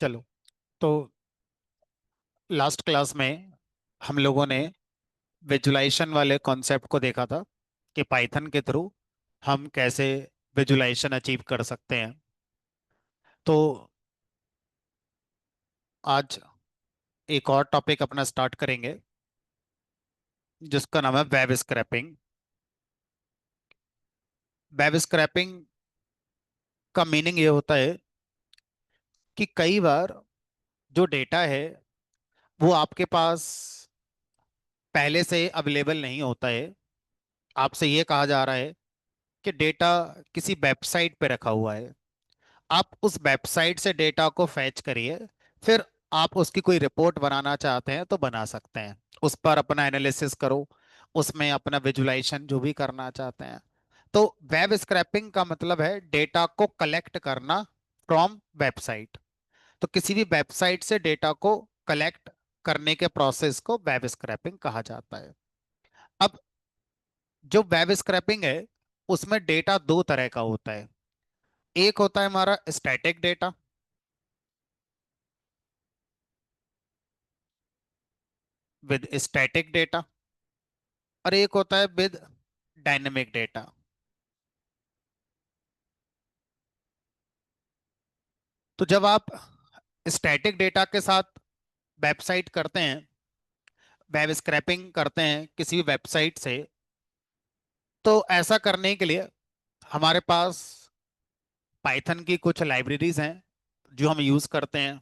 चलो। तो last class में हम लोगों ने विजुलाइजेशन वाले कॉन्सेप्ट को देखा था कि पाइथन के थ्रू हम कैसे विजुलाइजेशन अचीव कर सकते हैं। तो आज एक और टॉपिक अपना स्टार्ट करेंगे जिसका नाम है वेब स्क्रैपिंग। वेब स्क्रैपिंग का मीनिंग ये होता है कि कई बार जो डेटा है वो आपके पास पहले से अवेलेबल नहीं होता है। आपसे ये कहा जा रहा है कि डेटा किसी वेबसाइट पे रखा हुआ है, आप उस वेबसाइट से डेटा को फैच करिए। फिर आप उसकी कोई रिपोर्ट बनाना चाहते हैं तो बना सकते हैं, उस पर अपना एनालिसिस करो, उसमें अपना विजुलाइजेशन जो भी करना चाहते हैं। तो वेब स्क्रैपिंग का मतलब है डेटा को कलेक्ट करना फ्रॉम वेबसाइट। तो किसी भी वेबसाइट से डेटा को कलेक्ट करने के प्रोसेस को वेब स्क्रैपिंग कहा जाता है। अब जो वेब स्क्रैपिंग है उसमें डेटा दो तरह का होता है। एक होता है हमारा static data with static data, और एक होता है विद डायनेमिक डेटा। तो जब आप स्टैटिक डेटा के साथ वेबसाइट करते हैं, वेब स्क्रैपिंग करते हैं किसी भी वेबसाइट से, तो ऐसा करने के लिए हमारे पास पाइथन की कुछ लाइब्रेरीज हैं जो हम यूज करते हैं।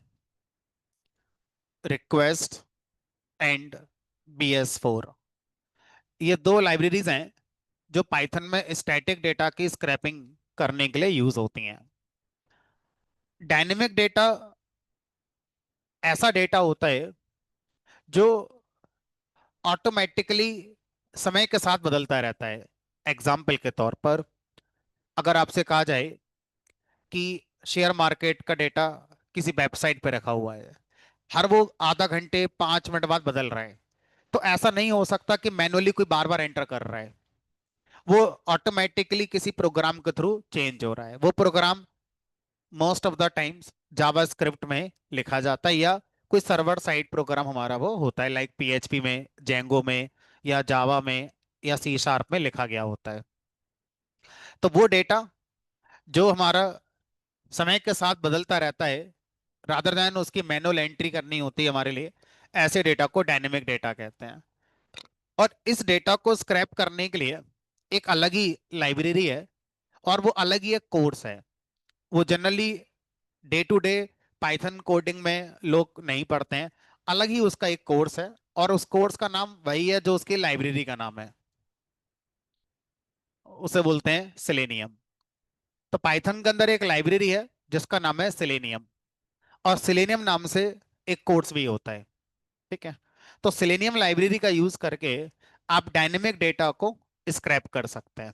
रिक्वेस्ट एंड BS4, ये दो लाइब्रेरीज हैं जो पाइथन में स्टैटिक डेटा की स्क्रैपिंग करने के लिए यूज होती हैं। डायनेमिक डेटा ऐसा डेटा होता है जो ऑटोमेटिकली समय के साथ बदलता रहता है। एग्जाम्पल के तौर पर अगर आपसे कहा जाए कि शेयर मार्केट का डेटा किसी वेबसाइट पे रखा हुआ है, हर वो आधा घंटे 5 मिनट बाद बदल रहा है, तो ऐसा नहीं हो सकता कि मैनुअली कोई बार बार एंटर कर रहा है। वो ऑटोमेटिकली किसी प्रोग्राम के थ्रू चेंज हो रहा है। वो program most of the times JavaScript में लिखा जाता है, या कोई सर्वर साइड प्रोग्राम हमारा वो होता है, लाइक PHP में, जेंगो में, या जावा में, या C# में लिखा गया होता है। तो वो डेटा जो हमारा समय के साथ बदलता रहता है, रादर देन उसकी मैनुअल एंट्री करनी होती है हमारे लिए, ऐसे डेटा को डायनेमिक डेटा कहते हैं। और इस डेटा को स्क्रैप करने के लिए एक अलग ही लाइब्रेरी है, और वो अलग ही एक कोर्स है। वो generally day to day Python coding में लोग नहीं पढ़ते हैं, अलग ही उसका एक कोर्स है। और उस कोर्स का नाम वही है जो उसकी लाइब्रेरी का नाम है, उसे बोलते हैं सेलेनियम। तो पाइथन के अंदर एक लाइब्रेरी है जिसका नाम है सेलेनियम, और सेलेनियम नाम से एक कोर्स भी होता है। ठीक है। तो सेलेनियम लाइब्रेरी का यूज करके आप डायनेमिक डेटा को स्क्रैप कर सकते हैं।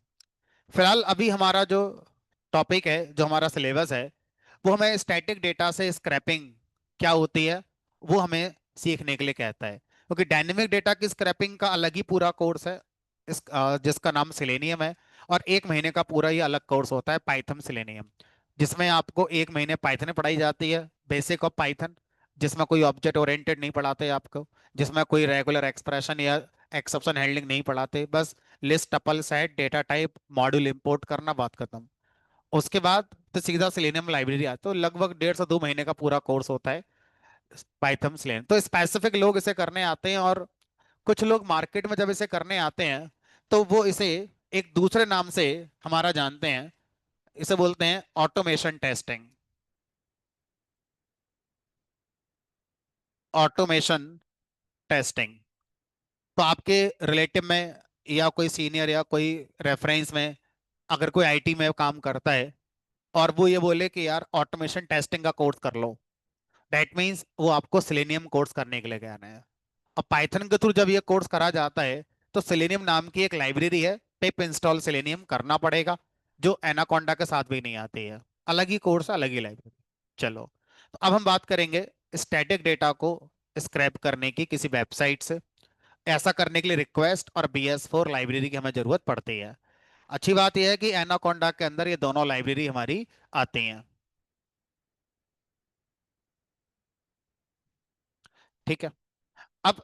फिलहाल अभी हमारा जो टॉपिक है, जो हमारा सिलेबस है, वो हमें स्टैटिक डेटा से स्क्रैपिंग क्या होती है वो हमें सीखने के लिए कहता है, क्योंकि डायनेमिक डेटा की स्क्रैपिंग का अलग ही पूरा कोर्स है, जिसका नाम सिलेनियम है। और 1 महीने का पूरा ही अलग कोर्स होता है पाइथन सिलेनियम, जिसमें आपको 1 महीने पाइथन पढ़ाई जाती है, बेसिक ऑफ पाइथन, जिसमें कोई ऑब्जेक्ट ओरिएंटेड नहीं पढ़ाते आपको, जिसमें कोई रेगुलर एक्सप्रेशन या एक्सेप्शन हैंडलिंग नहीं पढ़ाते, बस list, tuple, set, data type, module import करना, बात खत्म। उसके बाद तो सीधा सिलेनियम लाइब्रेरी आता है। तो लगभग 1.5 से 2 महीने का पूरा कोर्स होता है पाइथन सिलेनियम। तो स्पेसिफिक लोग इसे करने आते हैं, और कुछ लोग मार्केट में जब इसे करने आते हैं तो वो इसे एक दूसरे नाम से हमारा जानते हैं। इसे बोलते हैं ऑटोमेशन टेस्टिंग। Automation testing. तो आपके रिलेटिव में या कोई सीनियर या कोई रेफरेंस में अगर कोई IT में काम करता है और वो ये बोले कि यार ऑटोमेशन टेस्टिंग का कोर्स कर लो, दैट मीन्स वो आपको सिलेनियम कोर्स करने के लिए कहना है। अब पाइथन के थ्रू जब ये कोर्स करा जाता है तो सिलेनियम नाम की एक लाइब्रेरी है, पिप इंस्टॉल सिलेनियम करना पड़ेगा, जो एनाकोंडा के साथ भी नहीं आती है। अलग ही कोर्स, अलग ही लाइब्रेरी। चलो, तो अब हम बात करेंगे स्टैटिक डेटा को स्क्रैप करने की किसी वेबसाइट से। ऐसा करने के लिए रिक्वेस्ट और BS4 लाइब्रेरी की हमें जरूरत पड़ती है। अच्छी बात यह है कि एनाकोंडा के अंदर ये दोनों लाइब्रेरी हमारी आती हैं। ठीक है। अब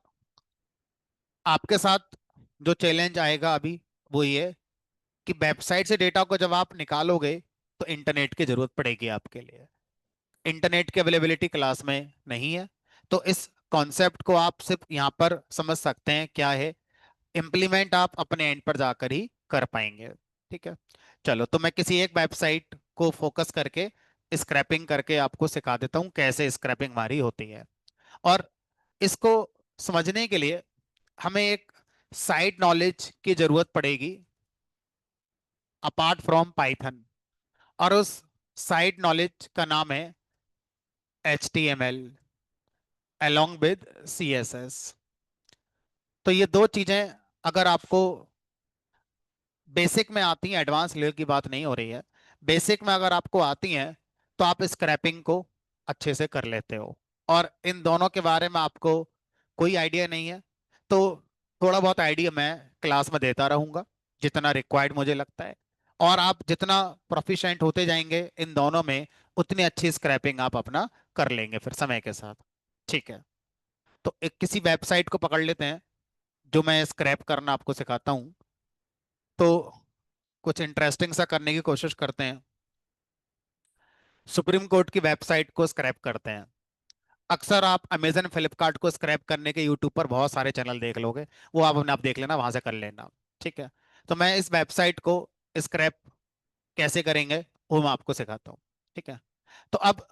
आपके साथ जो चैलेंज आएगा अभी वो ये कि वेबसाइट से डेटा को जब आप निकालोगे तो इंटरनेट की जरूरत पड़ेगी आपके लिए। इंटरनेट की अवेलेबिलिटी क्लास में नहीं है। तो इस कॉन्सेप्ट को आप सिर्फ यहाँ पर समझ सकते हैं क्या है, इम्प्लीमेंट आप अपने एंड पर जाकर ही कर पाएंगे। ठीक है। चलो, तो मैं किसी एक वेबसाइट को फोकस करके स्क्रैपिंग करके आपको सिखा देता हूँ कैसे स्क्रैपिंग हमारी होती है। और इसको समझने के लिए हमें एक साइड नॉलेज की जरूरत पड़ेगी अपार्ट फ्रॉम पाइथन। और उस साइड नॉलेज का नाम है HTML along with CSS। तो ये दो चीजें अगर आपको बेसिक में आती हैं, एडवांस लेवल की बात नहीं हो रही है, बेसिक में अगर आपको आती हैं तो आप स्क्रैपिंग को अच्छे से कर लेते हो। और इन दोनों के बारे में आपको कोई आइडिया नहीं है तो थोड़ा बहुत आइडिया मैं क्लास में देता रहूंगा जितना रिक्वायर्ड मुझे लगता है। और आप जितना प्रोफिशिएंट होते जाएंगे इन दोनों में उतनी अच्छी स्क्रैपिंग आप अपना कर लेंगे फिर समय के साथ। ठीक है। तो एक किसी वेबसाइट को पकड़ लेते हैं जो मैं स्क्रैप करना आपको सिखाता हूँ। तो कुछ इंटरेस्टिंग सा करने की कोशिश करते हैं। सुप्रीम कोर्ट की वेबसाइट को स्क्रैप करते हैं। अक्सर आप अमेजन फ्लिपकार्ट को स्क्रैप करने के यूट्यूब पर बहुत सारे चैनल देख लोगे, वो आप अपने आप देख लेना, वहां से कर लेना। ठीक है। तो मैं इस वेबसाइट को स्क्रैप कैसे करेंगे वो मैं आपको सिखाता हूँ। ठीक है। तो अब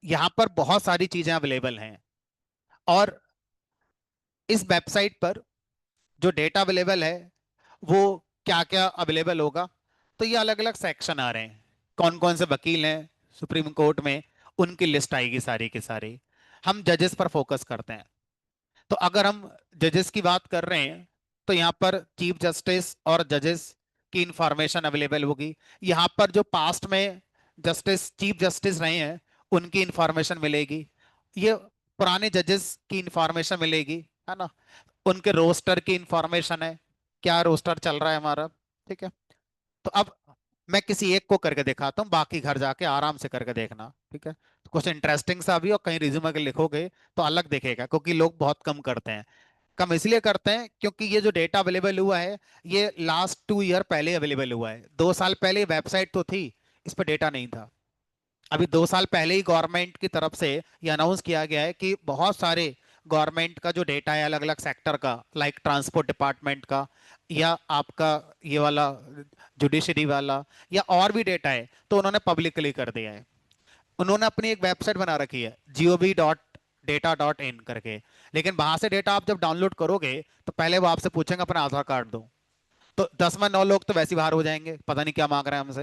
यहाँ पर बहुत सारी चीजें अवेलेबल हैं। और इस वेबसाइट पर जो डेटा अवेलेबल है वो क्या क्या अवेलेबल होगा, तो ये अलग अलग सेक्शन आ रहे हैं। कौन कौन से वकील हैं सुप्रीम कोर्ट में उनकी लिस्ट आएगी सारी की सारी। हम जजेस पर फोकस करते हैं। तो अगर हम जजेस की बात कर रहे हैं तो यहाँ पर चीफ जस्टिस और जजेस की इंफॉर्मेशन अवेलेबल होगी। यहाँ पर जो पास्ट में जस्टिस चीफ जस्टिस रहे हैं उनकी इंफॉर्मेशन मिलेगी। ये पुराने जजेस की इंफॉर्मेशन मिलेगी, है ना। उनके रोस्टर की इंफॉर्मेशन है, क्या रोस्टर चल रहा है हमारा। ठीक है। तो अब मैं किसी एक को करके दिखाता हूँ, बाकी घर जाके आराम से करके देखना। ठीक है। तो कुछ इंटरेस्टिंग सा भी और कहीं रिज्यूम अगर लिखोगे तो अलग दिखेगा, क्योंकि लोग बहुत कम करते हैं। कम इसलिए करते हैं क्योंकि ये जो डेटा अवेलेबल हुआ है ये लास्ट 2 ईयर पहले अवेलेबल हुआ है। 2 साल पहले वेबसाइट तो थी, इस पर डेटा नहीं था। अभी 2 साल पहले ही गवर्नमेंट की तरफ से ये अनाउंस किया गया है कि बहुत सारे गवर्नमेंट का जो डेटा है अलग अलग सेक्टर का, लाइक ट्रांसपोर्ट डिपार्टमेंट का या आपका ये वाला जुडिशरी वाला या और भी डेटा है, तो उन्होंने पब्लिकली कर दिया है। उन्होंने अपनी एक वेबसाइट बना रखी है gov.data.in करके। लेकिन वहां से डेटा आप जब डाउनलोड करोगे तो पहले वो आपसे पूछेंगे अपना आधार कार्ड दो। तो 10 में 9 लोग तो वैसे ही बाहर हो जाएंगे, पता नहीं क्या मांग रहे हैं हमसे,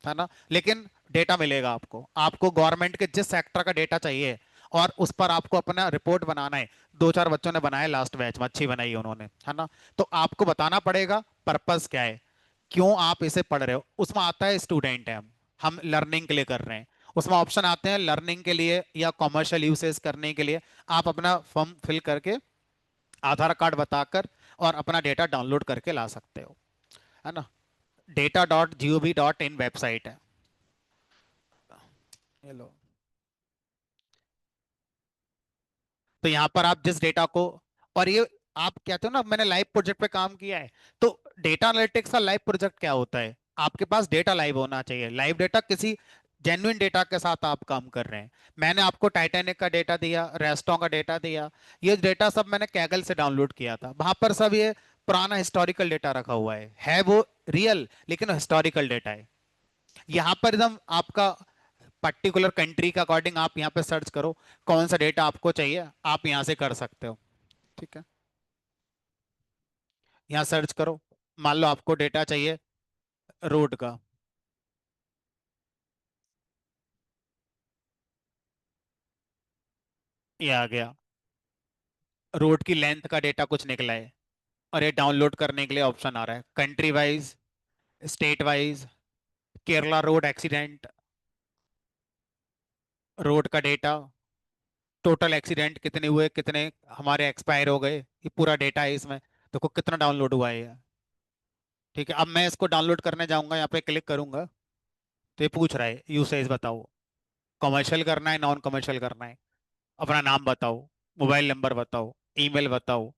है ना। लेकिन डेटा मिलेगा आपको, आपको गवर्नमेंट के जिस सेक्टर का डेटा चाहिए और उस पर आपको अपना रिपोर्ट बनाना है। 2 4 बच्चों ने बनाया लास्ट बैच में, अच्छी बनाई है उन्होंने, है ना। तो आपको बताना पड़ेगा पर्पस क्या है, क्यों आप इसे पढ़ रहे हो। उसमें आता है स्टूडेंट है, हम लर्निंग के लिए कर रहे हैं। उसमें ऑप्शन आते हैं लर्निंग के लिए या कॉमर्शियल यूसेज करने के लिए। आप अपना फॉर्म फिल करके आधार कार्ड बताकर और अपना डेटा डाउनलोड करके ला सकते हो, है ना। data.gov.in वेबसाइट है। हेलो। तो यहाँ पर आप जिस डेटा को, और ये आप कहते हो ना मैंने लाइव प्रोजेक्ट पे काम किया है, तो डेटा एनालिटिक्स का लाइव प्रोजेक्ट क्या होता है, आपके पास डेटा लाइव होना चाहिए। लाइव डेटा किसी जेन्युइन डेटा के साथ आप काम कर रहे हैं। मैंने आपको टाइटैनिक का डेटा दिया, रेस्टों का डेटा दिया, ये डेटा सब मैंने कैगल से डाउनलोड किया था। वहां पर सब ये पुराना हिस्टोरिकल डेटा रखा हुआ है वो रियल लेकिन हिस्टोरिकल डेटा है। यहाँ पर एकदम आपका पर्टिकुलर कंट्री के अकॉर्डिंग आप यहाँ पे सर्च करो कौन सा डेटा आपको चाहिए, आप यहाँ से कर सकते हो। ठीक है। यहाँ सर्च करो, मान लो आपको डेटा चाहिए रोड का, ये आ गया। रोड की लेंथ का डेटा कुछ निकला है और ये डाउनलोड करने के लिए ऑप्शन आ रहा है country wise, state wise, Kerala road accident, road का डेटा, टोटल एक्सीडेंट कितने हुए, कितने हमारे एक्सपायर हो गए, ये पूरा डेटा है इसमें। देखो कितना डाउनलोड हुआ है ये। ठीक है। अब मैं इसको डाउनलोड करने जाऊंगा, यहाँ पे क्लिक करूंगा तो ये पूछ रहा है यूसेज बताओ, कमर्शियल करना है नॉन कमर्शियल करना है, अपना नाम बताओ। मोबाइल नंबर बताओ, ईमेल बताओ।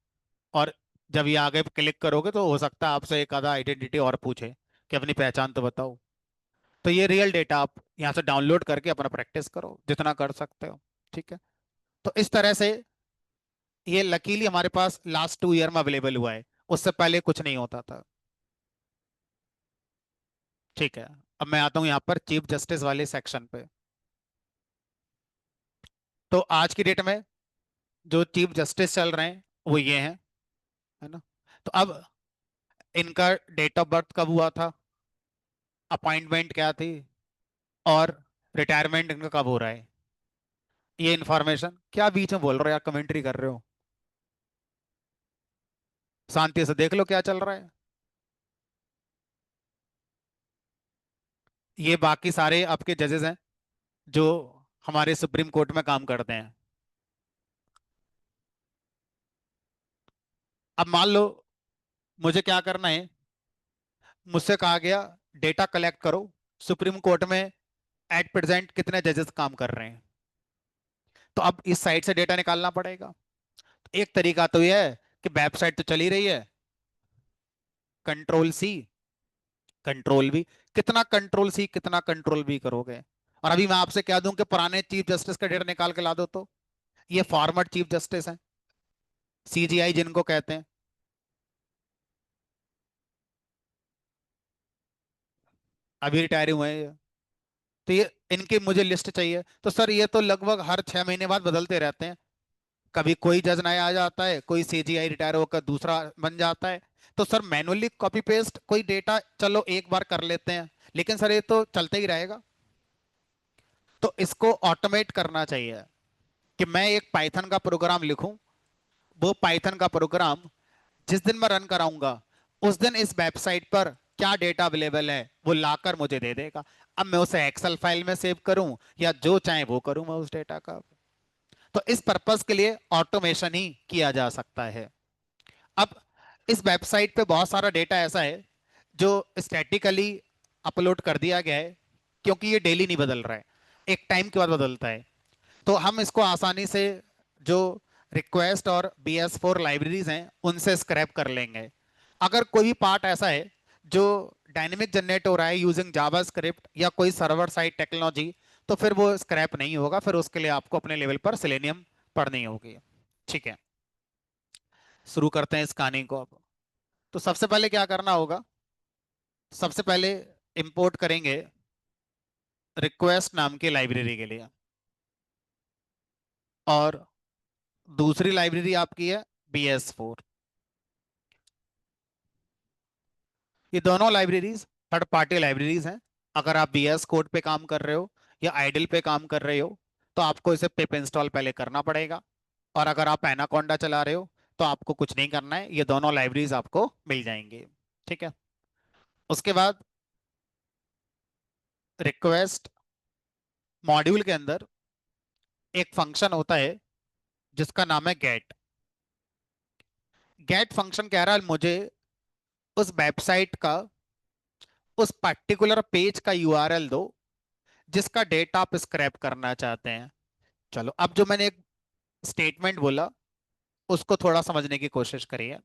और जब ये आगे क्लिक करोगे तो हो सकता है आपसे एक आधा आइडेंटिटी और पूछे कि अपनी पहचान तो बताओ। तो ये रियल डेटा आप यहाँ से डाउनलोड करके अपना प्रैक्टिस करो जितना कर सकते हो। ठीक है। तो इस तरह से ये लकीली हमारे पास लास्ट 2 ईयर में अवेलेबल हुआ है, उससे पहले कुछ नहीं होता था। ठीक है। अब मैं आता हूँ यहाँ पर चीफ जस्टिस वाले सेक्शन पे। तो आज की डेट में जो चीफ जस्टिस चल रहे हैं वो ये हैं, है ना। तो अब इनका डेट ऑफ बर्थ कब हुआ था, अपॉइंटमेंट क्या थी, और रिटायरमेंट इनका कब हो रहा है, ये इन्फॉर्मेशन। क्या बीच में बोल रहे हो यार, कमेंट्री कर रहे हो? शांति से देख लो क्या चल रहा है। ये बाकी सारे आपके जजेस हैं जो हमारे सुप्रीम कोर्ट में काम करते हैं। अब मान लो मुझे क्या करना है, मुझसे कहा गया डेटा कलेक्ट करो, सुप्रीम कोर्ट में एट प्रेजेंट कितने जजेस काम कर रहे हैं। तो अब इस साइट से डेटा निकालना पड़ेगा। एक तरीका तो यह है कि वेबसाइट तो चली रही है, कंट्रोल सी, कंट्रोल वी। कितना कंट्रोल सी कितना कंट्रोल वी करोगे? और अभी मैं आपसे कह दूं कि पुराने चीफ जस्टिस का डेटा निकाल के ला दो, तो ये फॉर्मर चीफ जस्टिस हैं, सीजीआई जिनको कहते हैं। अभी रिटायर हुए हैं ये। तो ये इनकी मुझे लिस्ट चाहिए। तो सर ये तो लगभग हर 6 महीने बाद बदलते रहते हैं। कभी कोई जज नया आ जाता है, कोई सीजीआई रिटायर होकर दूसरा बन जाता है। तो सर मैनुअली कॉपी पेस्ट कोई डेटा चलो एक बार कर लेते हैं, लेकिन सर ये तो चलते ही रहेगा। तो इसको ऑटोमेट करना चाहिए कि मैं एक पाइथन का प्रोग्राम लिखूं, वो पाइथन का प्रोग्राम जिस दिन मैं रन कराऊंगा उस दिन इस वेबसाइट पर क्या डेटा अवेलेबल है वो लाकर मुझे दे देगा। अब मैं उसे एक्सेल फाइल में सेव करूं या जो चाहे वो करूं मैं उस डेटा का। तो इस पर्पस के लिए ऑटोमेशन ही किया जा सकता है। अब इस वेबसाइट पे बहुत सारा डेटा ऐसा है जो स्टैटिकली अपलोड कर दिया गया है, क्योंकि ये डेली नहीं बदल रहा है, एक टाइम के बाद बदलता है। तो हम इसको आसानी से जो रिक्वेस्ट और BS4 लाइब्रेरीज हैं उनसे स्क्रैप कर लेंगे। अगर कोई भी पार्ट ऐसा है जो डायनेमिक जनरेट हो रहा है यूजिंग जावास्क्रिप्ट या कोई सर्वर साइड टेक्नोलॉजी, तो फिर वो स्क्रैप नहीं होगा, फिर उसके लिए आपको अपने लेवल पर सेलेनियम पढ़नी होगी। ठीक है। शुरू करते हैं इस कहानी को अब। तो सबसे पहले क्या करना होगा, सबसे पहले इंपोर्ट करेंगे रिक्वेस्ट नाम की लाइब्रेरी के लिए, और दूसरी लाइब्रेरी आपकी है BS4। ये दोनों लाइब्रेरीज थर्ड पार्टी लाइब्रेरीज हैं। अगर आप BS कोड पे काम कर रहे हो या आइडल पे काम कर रहे हो तो आपको इसे पिप इंस्टॉल पहले करना पड़ेगा। और अगर आप एनाकोंडा चला रहे हो तो आपको कुछ नहीं करना है, ये दोनों लाइब्रेरीज आपको मिल जाएंगी। ठीक है। उसके बाद रिक्वेस्ट मॉड्यूल के अंदर एक फंक्शन होता है जिसका नाम है गेट। गेट फंक्शन कह रहा है मुझे उस वेबसाइट का उस पर्टिकुलर पेज का URL दो जिसका डेटा आप स्क्रैप करना चाहते हैं। चलो अब जो मैंने एक स्टेटमेंट बोला उसको थोड़ा समझने की कोशिश करिए।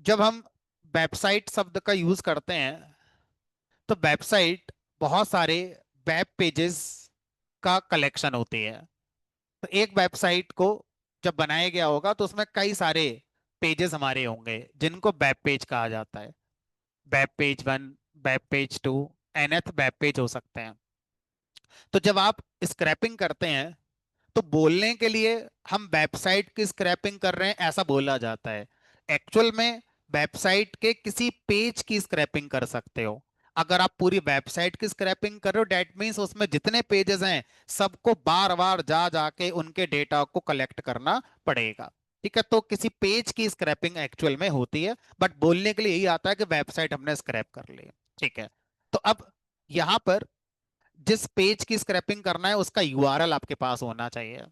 जब हम वेबसाइट शब्द का यूज करते हैं तो वेबसाइट बहुत सारे वेब पेजेस का कलेक्शन होती है। तो एक वेबसाइट को जब बनाया गया होगा तो उसमें कई सारे पेजेस हमारे होंगे जिनको वेब पेज कहा जाता है। Web page 1, web page 2, nth web page हो सकते हैं। तो जब आप स्क्रैपिंग करते हैं तो बोलने के लिए हम वेबसाइट की स्क्रैपिंग कर रहे हैं ऐसा बोला जाता है। एक्चुअल में वेबसाइट के किसी पेज की स्क्रैपिंग कर सकते हो। अगर आप पूरी वेबसाइट की स्क्रैपिंग कर रहे हो दैट मींस उसमें जितने पेजेस हैं सबको बार बार जा जाके उनके डेटा को कलेक्ट करना पड़ेगा। ठीक है। तो किसी पेज की स्क्रैपिंग एक्चुअल में होती है, बट बोलने के लिए यही आता है कि वेबसाइट हमने स्क्रैप कर ली। ठीक है। तो अब यहां पर जिस पेज की स्क्रैपिंग करना है उसका URL आपके पास होना चाहिए।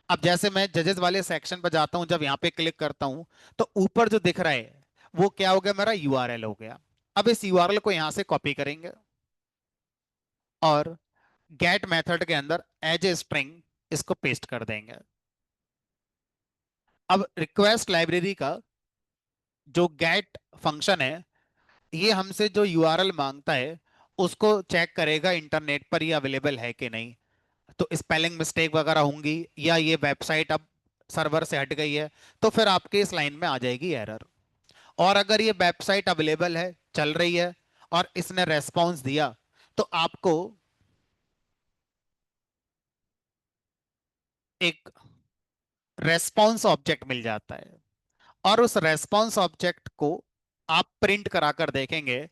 अब जैसे मैं जजेस वाले सेक्शन पर जाता हूं, जब यहाँ पे क्लिक करता हूं तो ऊपर जो दिख रहा है वो क्या हो गया, मेरा URL हो गया। अब इस URL को यहां से कॉपी करेंगे और गेट मेथड के अंदर एज ए स्ट्रिंग इसको पेस्ट कर देंगे। अब रिक्वेस्ट लाइब्रेरी का जो गेट फंक्शन है, ये हमसे जो यूआरएल मांगता है उसको चेक करेगा इंटरनेट पर ये अवेलेबल है कि नहीं। तो स्पेलिंग मिस्टेक वगैरह होंगी या ये वेबसाइट अब सर्वर से हट गई है, तो फिर आपके इस लाइन में आ जाएगी एरर। और अगर ये वेबसाइट अवेलेबल है, चल रही है, और इसने रेस्पॉन्स दिया, तो आपको एक रेस्पॉन्स ऑब्जेक्ट मिल जाता है। और उस रेस्पॉन्स ऑब्जेक्ट को आप प्रिंट कराकर देखेंगे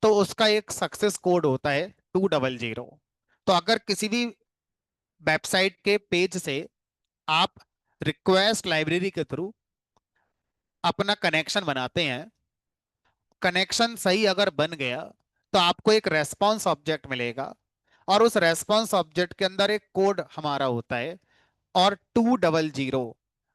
तो उसका एक सक्सेस कोड होता है 200। तो अगर किसी भी वेबसाइट के पेज से आप रिक्वेस्ट लाइब्रेरी के थ्रू अपना कनेक्शन बनाते हैं, कनेक्शन सही अगर बन गया, तो आपको एक रेस्पॉन्स ऑब्जेक्ट मिलेगा। और उस रेस्पॉन्स ऑब्जेक्ट के अंदर एक कोड हमारा होता है, और 200।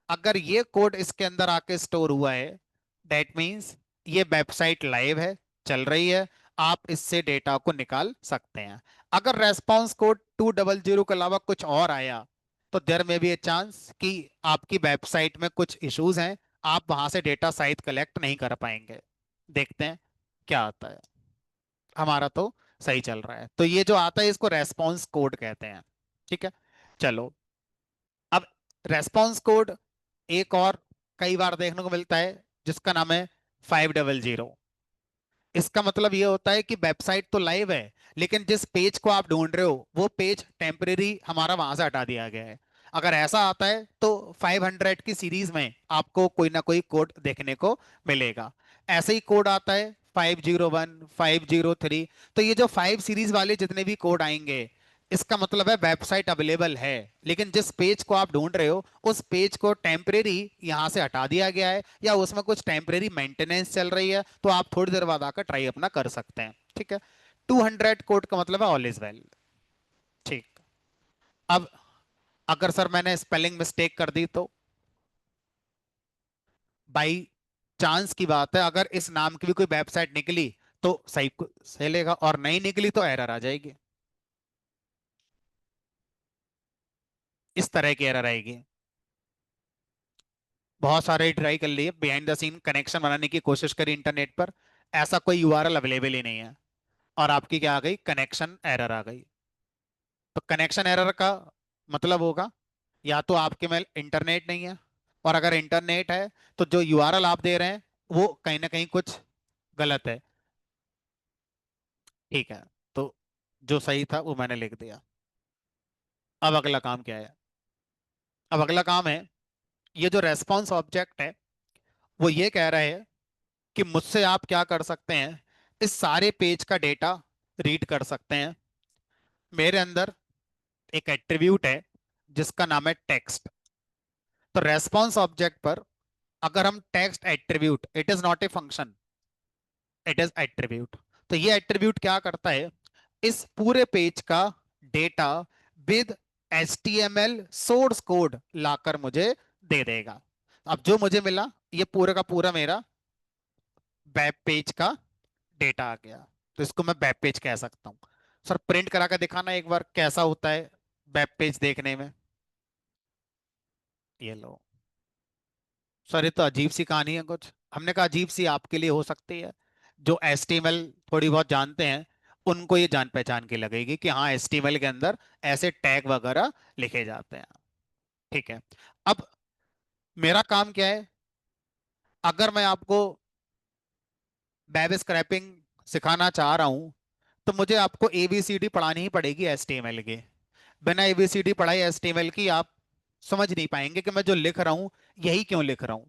अगर ये कोड इसके अंदर आके स्टोर हुआ है, दैट मीन्स ये वेबसाइट लाइव है, चल रही है, आप इससे डेटा को निकाल सकते हैं। अगर रेस्पॉन्स कोड 200 के अलावा कुछ और आया, तो देयर में भी ए चांस कि आपकी वेबसाइट में कुछ इश्यूज हैं, आप वहां से डेटा शायद कलेक्ट नहीं कर पाएंगे। देखते हैं क्या आता है। हमारा तो सही चल रहा है, तो ये जो आता है इसको रेस्पॉन्स कोड कहते हैं। ठीक है, चलो। अब रेस्पॉन्स कोड एक और कई बार देखने को मिलता है, जिसका नाम है 500। इसका मतलब ये होता है कि वेबसाइट तो लाइव है, लेकिन जिस पेज को आप ढूंढ रहे हो वो पेज टेम्परेरी हमारा वहां से हटा दिया गया है। अगर ऐसा आता है तो 500 की सीरीज में आपको कोई ना कोई कोड देखने को मिलेगा। ऐसे ही कोड आता है 501, 503। तो ये जो 5 सीरीज वाले जितने भी कोड आएंगे, इसका मतलब है वेबसाइट अवेलेबल है, लेकिन जिस पेज को आप ढूंढ रहे हो उस पेज को टेम्परेरी यहां से हटा दिया गया है, या उसमें कुछ टेम्परेरी मेंटेनेंस चल रही है, तो आप थोड़ी देर बाद आकर ट्राई अपना कर सकते हैं। ठीक है, 200 कोड का मतलब है ऑल इज वेल। ठीक। अब अगर सर मैंने स्पेलिंग मिस्टेक कर दी, तो बाई चांस की बात है, अगर इस नाम की भी कोई वेबसाइट निकली तो सही सही लेगा, और नहीं निकली तो एरर आ जाएगी। इस तरह की एरर आएगी। बहुत सारे ट्राई कर लिए, बिहाइंड द सीन कनेक्शन बनाने की कोशिश करी इंटरनेट पर, ऐसा कोई यूआरएल अवेलेबल ही नहीं है, और आपकी क्या आ गई, कनेक्शन एरर आ गई। तो कनेक्शन एरर का मतलब होगा या तो आपके में इंटरनेट नहीं है, और अगर इंटरनेट है तो जो यूआरएल आप दे रहे हैं वो कहीं ना कहीं कुछ गलत है। ठीक है, तो जो सही था वो मैंने लिख दिया। अब अगला काम क्या है? अब अगला काम है, ये जो रेस्पॉन्स ऑब्जेक्ट है वो ये कह रहा है कि मुझसे आप क्या कर सकते हैं, इस सारे पेज का डेटा रीड कर सकते हैं। मेरे अंदर एक एट्रीब्यूट है जिसका नाम है टेक्स्ट। तो रेस्पॉन्स ऑब्जेक्ट पर अगर हम text attribute, it is not a function, it is attribute. तो ये एट्रीब्यूट क्या करता है, इस पूरे पेज का data with HTML source code लाकर मुझे दे देगा। अब जो मुझे मिला ये पूरा का पूरा मेरा वेब पेज का डेटा आ गया, तो इसको मैं वेब पेज कह सकता हूँ। सर प्रिंट करा कर दिखाना एक बार कैसा होता है वेब पेज देखने में। ये लो सर, ये तो अजीब सी कहानी है कुछ। हमने कहा अजीब सी आपके लिए हो सकती है, जो HTML थोड़ी बहुत जानते हैं उनको ये जान पहचान के लगेगी कि हाँ HTML के अंदर ऐसे टैग वगैरह लिखे जाते हैं। ठीक है, अब मेरा काम क्या है, अगर मैं आपको वेब स्क्रैपिंग सिखाना चाह रहा हूं, तो मुझे आपको ABCD पढ़ानी ही पड़ेगी HTML की। बिना ABCD पढ़ाई HTML की आप समझ नहीं पाएंगे कि मैं जो लिख रहा हूं यही क्यों लिख रहा हूं।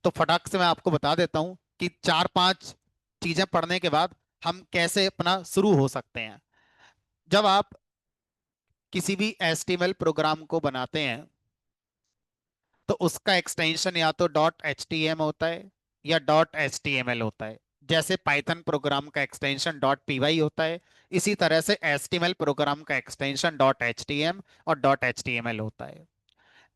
तो फटाक से मैं आपको बता देता हूं कि 4-5 चीजें पढ़ने के बाद हम कैसे अपना शुरू हो सकते हैं। जब आप किसी भी HTML प्रोग्राम को बनाते हैं, तो उसका एक्सटेंशन या तो डॉट एच टी एम होता है या dot H T M L होता है। जैसे पाइथन प्रोग्राम का एक्सटेंशन डॉट पी वाई होता है, इसी तरह से H T M L program का extension dot H T M और dot H T M L होता है।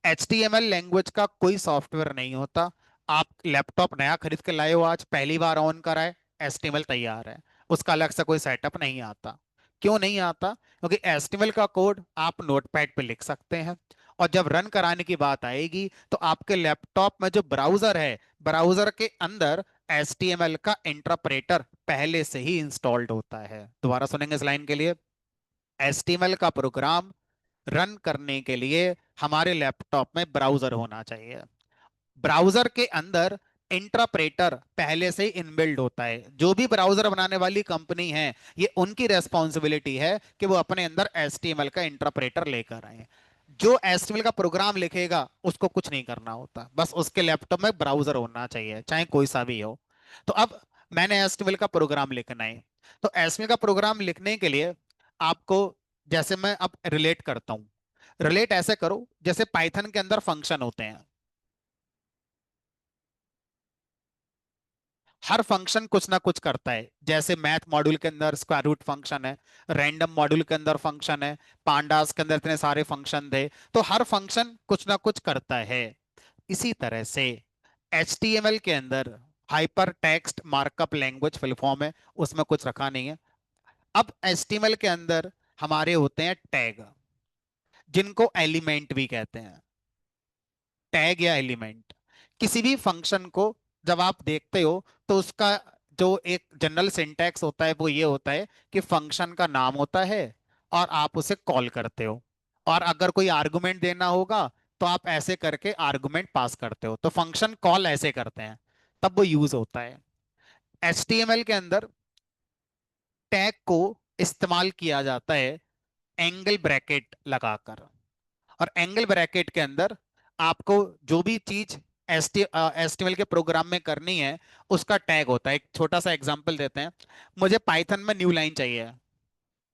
HTML लैंग्वेज का कोई सॉफ्टवेयर नहीं होता। आप लैपटॉप नया खरीद के लाए हो, आज पहली बार ऑन करा है, HTML तैयार है, उसका अलग से कोई सेटअप नहीं आता। क्यों नहीं आता? क्योंकि HTML का कोड आप नोटपैड पे लिख सकते हैं, और जब रन कराने की बात आएगी तो आपके लैपटॉप में जो ब्राउजर है, ब्राउजर के अंदर HTML का इंटरप्रेटर पहले से ही इंस्टॉल्ड होता है। दोबारा सुनेंगे इस लाइन के लिए। HTML का प्रोग्राम रन करने के लिए हमारे लैपटॉप में ब्राउजर होना चाहिए। ब्राउजर के अंदर इंटरप्रेटर पहले से ही इनबिल्ड होता है। जो भी ब्राउजर बनाने वाली कंपनी है, ये उनकी रेस्पॉन्सिबिलिटी है कि वो अपने अंदर HTML का इंटरप्रेटर लेकर आए। जो HTML का प्रोग्राम लिखेगा उसको कुछ नहीं करना होता, बस उसके लैपटॉप में ब्राउजर होना चाहिए, चाहे कोई सा भी हो। तो अब मैंने HTML का प्रोग्राम लिखना है, तो HTML का प्रोग्राम लिखने के लिए आपको, जैसे मैं अब रिलेट करता हूं, रिलेट ऐसे करो जैसे पाइथन के अंदर फंक्शन होते हैं। हर फंक्शन कुछ ना कुछ करता है, जैसे मैथ मॉड्यूल के अंदर स्क्वायर रूट फंक्शन है, रैंडम मॉड्यूल के अंदर फंक्शन है, पांडास के अंदर इतने सारे फंक्शन थे, तो हर फंक्शन कुछ ना कुछ करता है। इसी तरह से HTML के अंदर hyper text markup language full form है, उसमें कुछ रखा नहीं है। अब HTML के अंदर हमारे होते हैं टैग, जिनको एलिमेंट भी कहते हैं। टैग या एलिमेंट, किसी भी फंक्शन को जब आप देखते हो तो उसका जो एक जनरल सिंटैक्स होता है वो ये होता है कि फंक्शन का नाम होता है और आप उसे कॉल करते हो, और अगर कोई आर्गुमेंट देना होगा तो आप ऐसे करके आर्गुमेंट पास करते हो, तो फंक्शन कॉल ऐसे करते हैं, तब वो यूज होता है। HTML के अंदर टैग को इस्तेमाल किया जाता है एंगल ब्रैकेट लगाकर, और एंगल ब्रैकेट के अंदर आपको जो भी चीज HTML के प्रोग्राम में करनी है उसका टैग होता है। एक छोटा सा एग्जांपल देते हैं, मुझे पाइथन में न्यू लाइन चाहिए,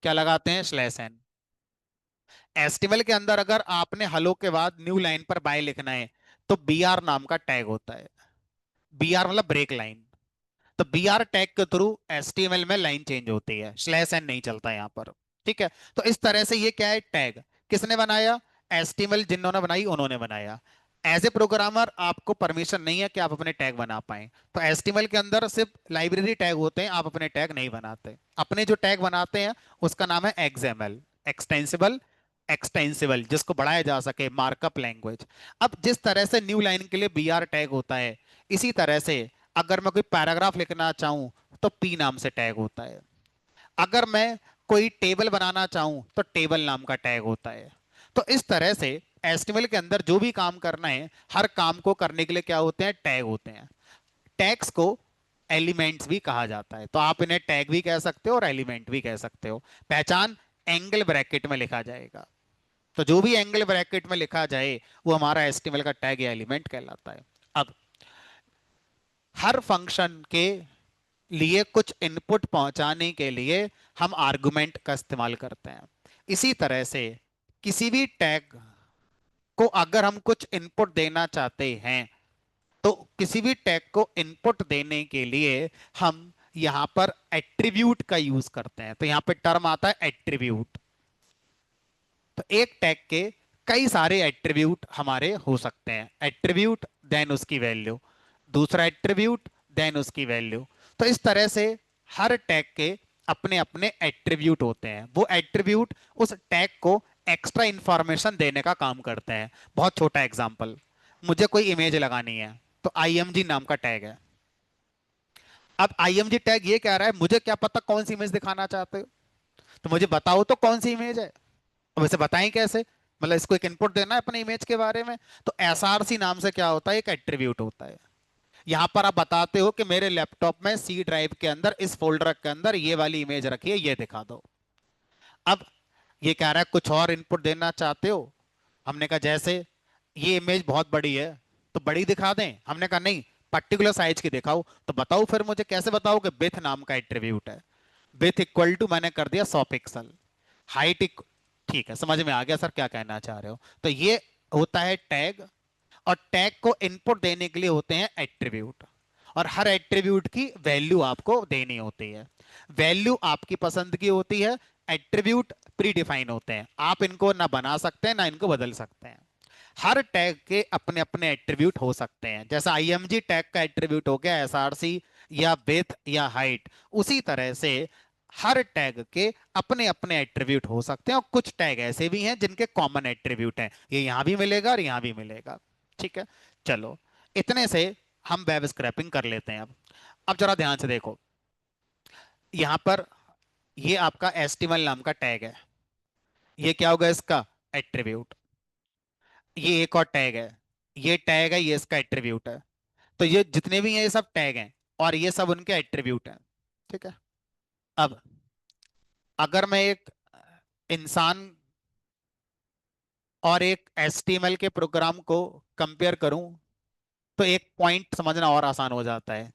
क्या लगाते हैं, /n। HTML के अंदर अगर आपने हेलो के बाद न्यू लाइन पर बाय लिखना है तो BR नाम का टैग होता है। BR मतलब ब्रेक लाइन। तो BR टैग के थ्रू HTML में लाइन चेंज होती है, /n नहीं चलता यहाँ पर। ठीक है, तो इस तरह से ये क्या है, टैग। किसने बनाया, HTML जिन्होंने बनाई उन्होंने बनाया। एज ए प्रोग्रामर आपको परमिशन नहीं है कि आप अपने टैग बना पाए, तो HTML के अंदर सिर्फ लाइब्रेरी टैग होते हैं, आप अपने टैग नहीं बनाते। अपने जो टैग बनाते हैं उसका नाम है XML, एक्सटेंसिबल एक्सटेंसिबल, जिसको बढ़ाया जा सके, मार्कअप लैंग्वेज। अब जिस तरह से न्यू लाइन के लिए BR टैग होता है, इसी तरह से अगर मैं कोई पैराग्राफ लिखना चाहूं तो P नाम से टैग होता है। अगर मैं कोई टेबल बनाना चाहूं तो टेबल नाम का टैग होता है। तो इस तरह से HTML के अंदर जो भी काम करना है, हर काम को करने के लिए क्या होते हैं, टैग होते हैं। टैग्स को एलिमेंट्स भी कहा जाता है, तो आप इन्हें टैग भी कह सकते हो और एलिमेंट भी कह सकते हो। पहचान एंगल ब्रैकेट में लिखा जाएगा, तो जो भी एंगल ब्रैकेट में लिखा जाए वो हमारा HTML का टैग या एलिमेंट कहलाता है। अब हर फंक्शन के लिए कुछ इनपुट पहुंचाने के लिए हम आर्गुमेंट का इस्तेमाल करते हैं। इसी तरह से किसी भी टैग को अगर हम कुछ इनपुट देना चाहते हैं, तो किसी भी टैग को इनपुट देने के लिए हम यहां पर एट्रीब्यूट का यूज करते हैं। तो यहां पे टर्म आता है एट्रीब्यूट। तो एक टैग के कई सारे एट्रीब्यूट हमारे हो सकते हैं, एट्रीब्यूट देन उसकी वैल्यू, दूसरा एट्रीब्यूट देन उसकी वैल्यू। तो इस तरह से हर टैग के अपने अपने एट्रीब्यूट होते हैं। वो एट्रीब्यूट उस टैग को एक्स्ट्रा इंफॉर्मेशन देने का काम करते हैं। बहुत छोटा एग्जांपल, मुझे कोई इमेज लगानी है तो IMG नाम का टैग है। अब IMG टैग ये कह रहा है मुझे क्या पता कौन सी इमेज दिखाना चाहते हो, तो मुझे बताओ तो कौन सी इमेज है। अब इसे बताएं कैसे, मतलब इसको एक इनपुट देना है अपने इमेज के बारे में, तो SRC नाम से क्या होता है, एक एट्रीब्यूट होता है। यहां पर आप बताते हो कि मेरे लैपटॉप में C ड्राइव के अंदर इस फोल्डर के अंदर ये वाली इमेज रखी है, ये दिखा दो। अब ये कह रहा है कुछ और इनपुट देना चाहते हो, हमने कहा जैसे ये इमेज बहुत बड़ी है तो बड़ी दिखा दें, हमने कहा नहीं, पर्टिकुलर साइज की दिखाओ। तो बताओ फिर मुझे कैसे बताओ कि विथ नाम का एट्रीब्यूट है, विथ इक्वल टू मैंने कर दिया 100 पिक्सल, हाइट, ठीक है, समझ में आ गया सर क्या कहना चाह रहे हो। तो ये होता है टैग, और टैग को इनपुट देने के लिए होते हैं एट्रीब्यूट, और हर एट्रीब्यूट की वैल्यू आपको देनी होती है। वैल्यू आपकी पसंद की होती है, एट्रीब्यूट प्री डिफाइन होते हैं, आप इनको ना बना सकते हैं ना इनको बदल सकते हैं। हर टैग के अपने अपने एट्रीब्यूट हो सकते हैं, जैसा IMG टैग का एट्रीब्यूट हो गया SRC या विथ या हाइट, उसी तरह से हर टैग के अपने अपने एट्रीब्यूट हो सकते हैं, और कुछ टैग ऐसे भी हैं जिनके कॉमन एट्रीब्यूट हैं, ये यहां भी मिलेगा और यहां भी मिलेगा। ठीक है, चलो, इतने से हम वेब स्क्रैपिंग कर लेते हैं। अब जरा ध्यान से देखो, यहां पर ये आपका एचटीएमएल नाम का टैग है, ये क्या होगा इसका एट्रीब्यूट। ये एक और टैग है, ये टैग है, ये इसका एट्रीब्यूट है। तो ये जितने भी हैं ये सब टैग हैं, और ये सब उनके एट्रीब्यूट हैं। ठीक है, अब अगर मैं एक इंसान और एक एचटीएमएल के प्रोग्राम को कंपेयर करूं, तो एक पॉइंट समझना और आसान हो जाता है।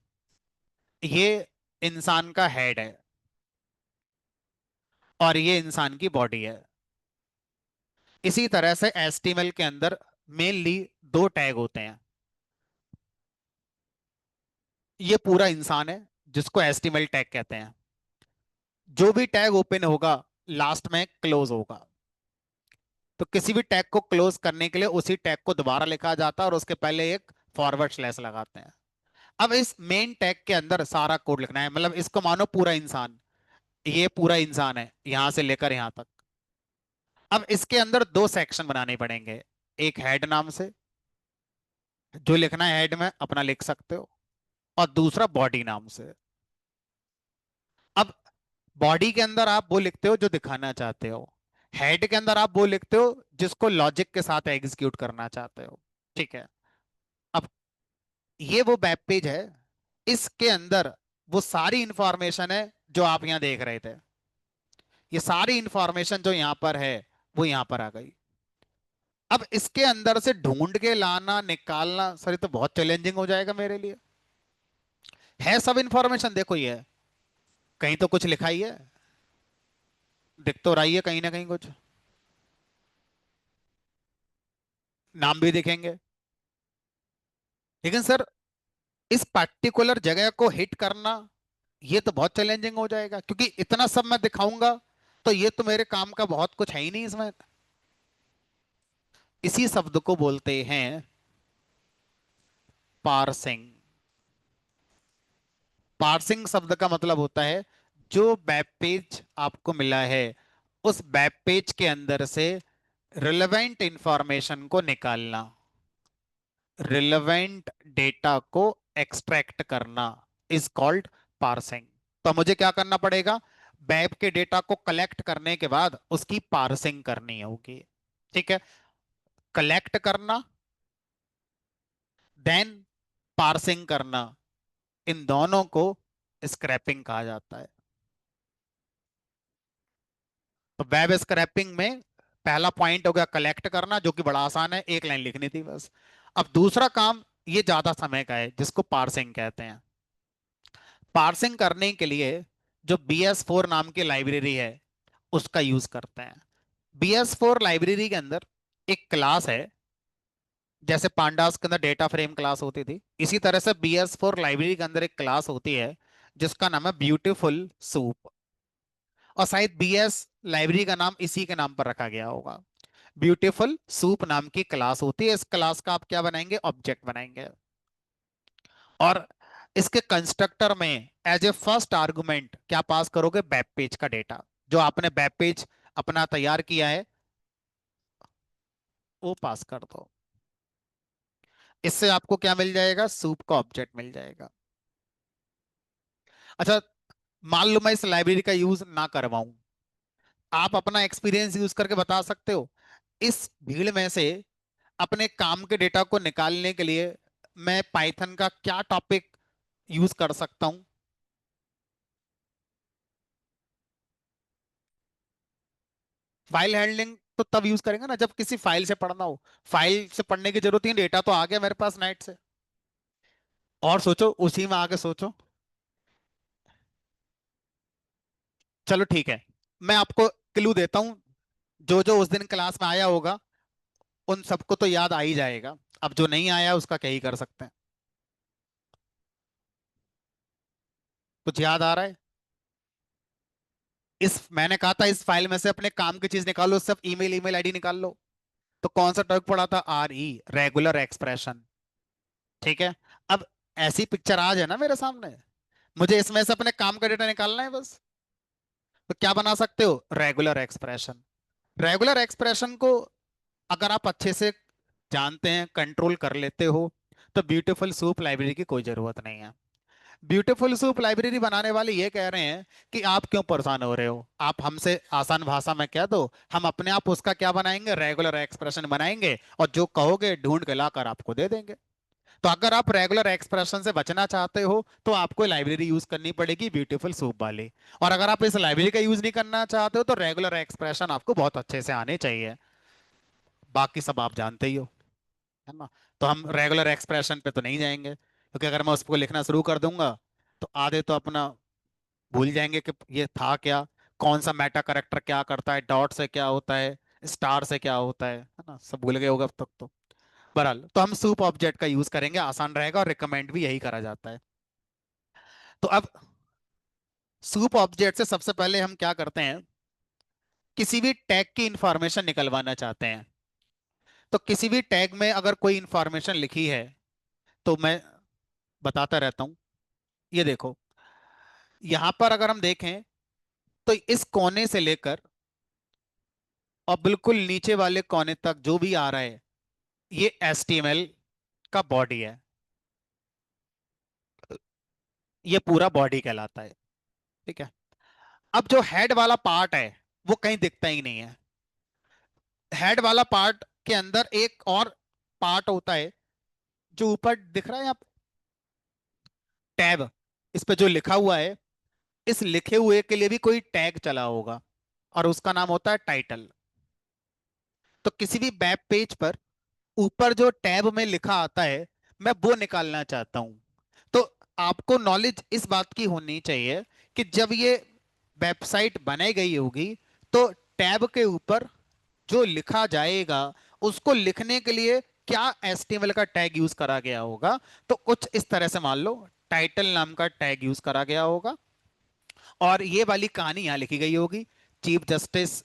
ये इंसान का हेड है और ये इंसान की बॉडी है। इसी तरह से एचटीएमएल के अंदर मेनली दो टैग होते हैं। ये पूरा इंसान है जिसको एचटीएमएल टैग कहते हैं। जो भी टैग ओपन होगा लास्ट में क्लोज होगा। तो किसी भी टैग को क्लोज करने के लिए उसी टैग को दोबारा लिखा जाता है और उसके पहले एक फॉरवर्ड स्लैश लगाते हैं। अब इस मेन टैग के अंदर सारा कोड लिखना है, मतलब इसको मानो पूरा इंसान, ये पूरा इंसान है यहां से लेकर यहां तक। अब इसके अंदर दो सेक्शन बनाने पड़ेंगे, एक हेड नाम से, जो लिखना है हेड में अपना लिख सकते हो, और दूसरा बॉडी नाम से। अब बॉडी के अंदर आप वो लिखते हो जो दिखाना चाहते हो, हेड के अंदर आप वो लिखते हो जिसको लॉजिक के साथ एग्जीक्यूट करना चाहते हो। ठीक है, अब ये वो वेब पेज है, इसके अंदर वो सारी इंफॉर्मेशन है जो आप यहां देख रहे थे। ये सारी इंफॉर्मेशन जो यहां पर है वो यहां पर आ गई। अब इसके अंदर से ढूंढ के लाना निकालना सर, ये तो बहुत चैलेंजिंग हो जाएगा मेरे लिए। है सब इंफॉर्मेशन देखो, ये है। कहीं तो कुछ लिखा ही है, दिख तो रही है कहीं ना कहीं कुछ, नाम भी दिखेंगे। लेकिन सर, इस पर्टिकुलर जगह को हिट करना ये तो बहुत चैलेंजिंग हो जाएगा, क्योंकि इतना सब मैं दिखाऊंगा तो ये तो मेरे काम का बहुत कुछ है ही नहीं इसमें। इसी शब्द को बोलते हैं पार्सिंग। पार्सिंग शब्द का मतलब होता है जो वेब पेज आपको मिला है उस वेब पेज के अंदर से रिलेवेंट इंफॉर्मेशन को निकालना, रिलेवेंट डेटा को एक्सट्रैक्ट करना इज कॉल्ड पार्सिंग। तो मुझे क्या करना पड़ेगा, वेब के डेटा को कलेक्ट करने के बाद उसकी पार्सिंग करनी होगी। ठीक है, कलेक्ट करना देन पार्सिंग करना, इन दोनों को स्क्रैपिंग कहा जाता है। तो वेब स्क्रैपिंग में पहला पॉइंट हो गया कलेक्ट करना, जो कि बड़ा आसान है, एक लाइन लिखनी थी बस। अब दूसरा काम ये ज्यादा समय का है, जिसको पार्सिंग कहते हैं। पार्सिंग करने के लिए जो BS4 नाम की लाइब्रेरी है उसका यूज करते हैं। BS4 लाइब्रेरी के अंदर एक क्लास है, जैसे पांडास के अंदर डेटा फ्रेम क्लास होती थी, इसी तरह से BS4 लाइब्रेरी के अंदर एक क्लास होती है जिसका नाम है ब्यूटीफुल सूप। और शायद BS लाइब्रेरी का नाम इसी के नाम पर रखा गया होगा। ब्यूटीफुल सूप नाम की क्लास होती है, इस क्लास का आप क्या बनाएंगे, ऑब्जेक्ट बनाएंगे। और इसके कंस्ट्रक्टर में एज ए फर्स्ट आर्गुमेंट क्या पास करोगे, वेब पेज का डेटा, जो आपने वेब पेज अपना तैयार किया है वो पास कर दो। इससे आपको क्या मिल जाएगा, सूप का ऑब्जेक्ट मिल जाएगा। अच्छा, मान लो मैं इस लाइब्रेरी का यूज ना करवाऊं, आप अपना एक्सपीरियंस यूज करके बता सकते हो इस भीड़ में से अपने काम के डेटा को निकालने के लिए मैं पाइथन का क्या टॉपिक यूज कर सकता हूं। फाइल हैंडलिंग तो तब यूज करेंगे ना जब किसी फाइल से पढ़ना हो। फाइल से पढ़ने की जरूरत ही नहीं, डेटा तो आ गया मेरे पास नेट से। और सोचो, उसी में आगे सोचो। चलो ठीक है, मैं आपको क्लू देता हूं, जो जो उस दिन क्लास में आया होगा उन सबको तो याद आ ही जाएगा। अब जो नहीं आया उसका क्या ही कर सकते हैं। कुछ याद आ रहा है? इस मैंने कहा था इस फाइल में से अपने काम की चीज निकालो, सब ईमेल, ईमेल आईडी निकाल लो। तो कौन सा टर्म पड़ा था, RE, रेगुलर एक्सप्रेशन। ठीक है, अब ऐसी पिक्चर आ जाए ना मेरे सामने, मुझे इसमें से अपने काम का डेटा निकालना है बस। तो क्या बना सकते हो, रेगुलर एक्सप्रेशन। रेगुलर एक्सप्रेशन को अगर आप अच्छे से जानते हैं, कंट्रोल कर लेते हो, तो ब्यूटीफुल सूप लाइब्रेरी की कोई जरूरत नहीं है। ब्यूटीफुल सूप लाइब्रेरी बनाने वाले ये कह रहे हैं कि आप क्यों परेशान हो रहे हो, आप हमसे आसान भाषा में कह दो, हम अपने आप उसका क्या बनाएंगे, रेगुलर एक्सप्रेशन बनाएंगे, और जो कहोगे ढूंढ के लाकर आपको दे देंगे। तो अगर आप रेगुलर एक्सप्रेशन से बचना चाहते हो तो आपको लाइब्रेरी यूज करनी पड़ेगी, ब्यूटीफुल सूप वाली। और अगर आप इस लाइब्रेरी का यूज नहीं करना चाहते हो तो रेगुलर एक्सप्रेशन आपको बहुत अच्छे से आने चाहिए, बाकी सब आप जानते ही हो, है ना। तो हम रेगुलर एक्सप्रेशन पे तो नहीं जाएंगे, क्योंकि अगर मैं उसको लिखना शुरू कर दूंगा तो आधे तो अपना भूल जाएंगे कि ये था क्या, कौन सा मेटा करेक्टर क्या करता है, डॉट से क्या होता है, स्टार से क्या होता है ना, सब भूल गए होगा अब तक तो। बहरहाल तो हम सूप ऑब्जेक्ट का यूज करेंगे, आसान रहेगा, और रिकमेंड भी यही करा जाता है। तो अब सूप ऑब्जेक्ट से सबसे पहले हम क्या करते हैं, किसी भी टैग की इंफॉर्मेशन निकलवाना चाहते हैं। तो किसी भी टैग में अगर कोई इंफॉर्मेशन लिखी है तो मैं बताता रहता हूं। ये देखो, यहां पर अगर हम देखें तो इस कोने से लेकर और बिल्कुल नीचे वाले कोने तक जो भी आ रहा है, ये HTML का बॉडी है, ये पूरा बॉडी कहलाता है। ठीक है। अब जो हेड वाला पार्ट है वो कहीं दिखता ही नहीं है। हेड वाला पार्ट के अंदर एक और पार्ट होता है जो ऊपर दिख रहा है, यहाँ टैब, इस पे जो लिखा हुआ है, इस लिखे हुए के लिए भी कोई टैग चला होगा, और उसका नाम होता है टाइटल। तो किसी भी वेब पेज पर ऊपर जो टैब में लिखा आता है, मैं वो निकालना चाहता हूं। तो आपको नॉलेज इस बात की होनी चाहिए कि जब ये वेबसाइट बनाई गई होगी तो टैब के ऊपर जो लिखा जाएगा उसको लिखने के लिए क्या HTML का टैग यूज करा गया होगा। तो कुछ इस तरह से मान लो टाइटल नाम का टैग यूज करा गया होगा, और ये वाली कहानी यहां लिखी गई होगी, chief justice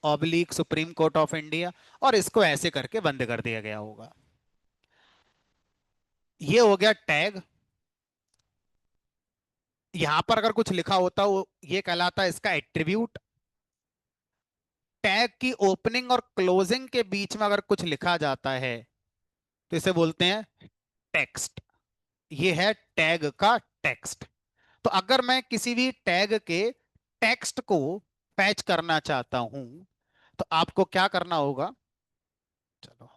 oblique supreme court of India, और इसको ऐसे करके बंद कर दिया गया होगा। ये हो गया टैग। यहां पर अगर कुछ लिखा होता वो ये कहलाता है इसका एट्रीब्यूट। टैग की ओपनिंग और क्लोजिंग के बीच में अगर कुछ लिखा जाता है तो इसे बोलते हैं टेक्स्ट। ये है टैग का टेक्स्ट। तो अगर मैं किसी भी टैग के टेक्स्ट को पैच करना चाहता हूं तो आपको क्या करना होगा, चलो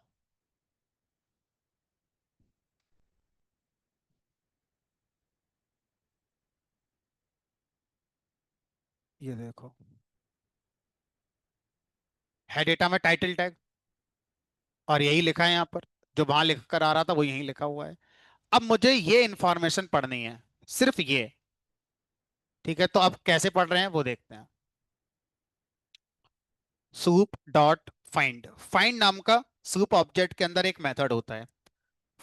ये देखो, है डेटा में टाइटल टैग, और यही लिखा है यहाँ पर, जो वहां लिख कर आ रहा था वो यही लिखा हुआ है। अब मुझे ये इंफॉर्मेशन पढ़नी है, सिर्फ ये। ठीक है, तो अब कैसे पढ़ रहे हैं वो देखते हैं। सूप डॉट फाइंड, फाइंड नाम का सूप ऑब्जेक्ट के अंदर एक मेथड होता है।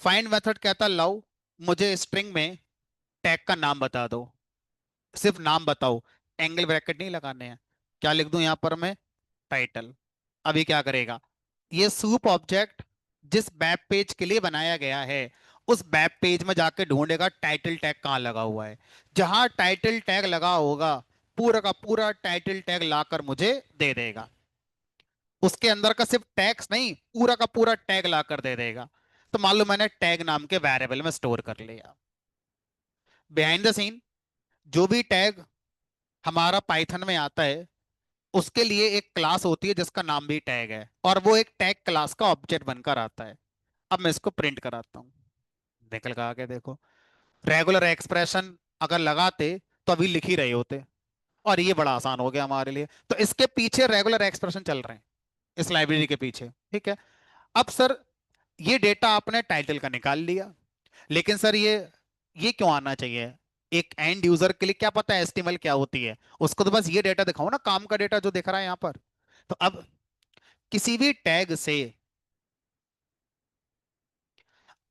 फाइंड मेथड कहता है लाओ मुझे स्ट्रिंग में टैग का नाम बता दो, सिर्फ नाम बताओ, एंगल ब्रैकेट नहीं लगाने हैं। क्या लिख दूं यहां पर मैं, टाइटल। अभी क्या करेगा, ये सूप ऑब्जेक्ट जिस वेब पेज के लिए बनाया गया है उस वेब पेज में जाके ढूंढेगा टाइटल टैग कहाँ लगा हुआ है। जहां टाइटल टैग लगा होगा पूरा का पूरा टाइटल टैग लाकर मुझे दे देगा। उसके अंदर का सिर्फ टैग्स नहीं, पूरा का पूरा टैग लाकर दे देगा। तो मान लो मैंने टैग नाम के वेरिएबल में स्टोर कर लिया। बिहाइंड द सीन जो भी टैग हमारा पाइथन में आता है उसके लिए एक क्लास होती है जिसका नाम भी टैग है, और वो एक टैग क्लास का ऑब्जेक्ट बनकर आता है। अब मैं इसको प्रिंट कराता हूँ, निकल कर आके देखो। रेगुलर एक्सप्रेशन अगर लगाते तो अभी लिख ही रहे होते, और ये बड़ा आसान हो गया हमारे लिए। तो इसके पीछे रेगुलर एक्सप्रेशन चल रहे हैं, इस लाइब्रेरी के पीछे। ठीक है। अब सर ये डेटा आपने टाइटल का निकाल लिया, लेकिन सर ये क्यों आना चाहिए, एक एंड यूजर के लिए क्या पता है HTML क्या होती है, उसको तो बस ये डेटा दिखाओ ना, काम का डेटा जो दिख रहा है यहाँ पर। तो अब किसी भी टैग से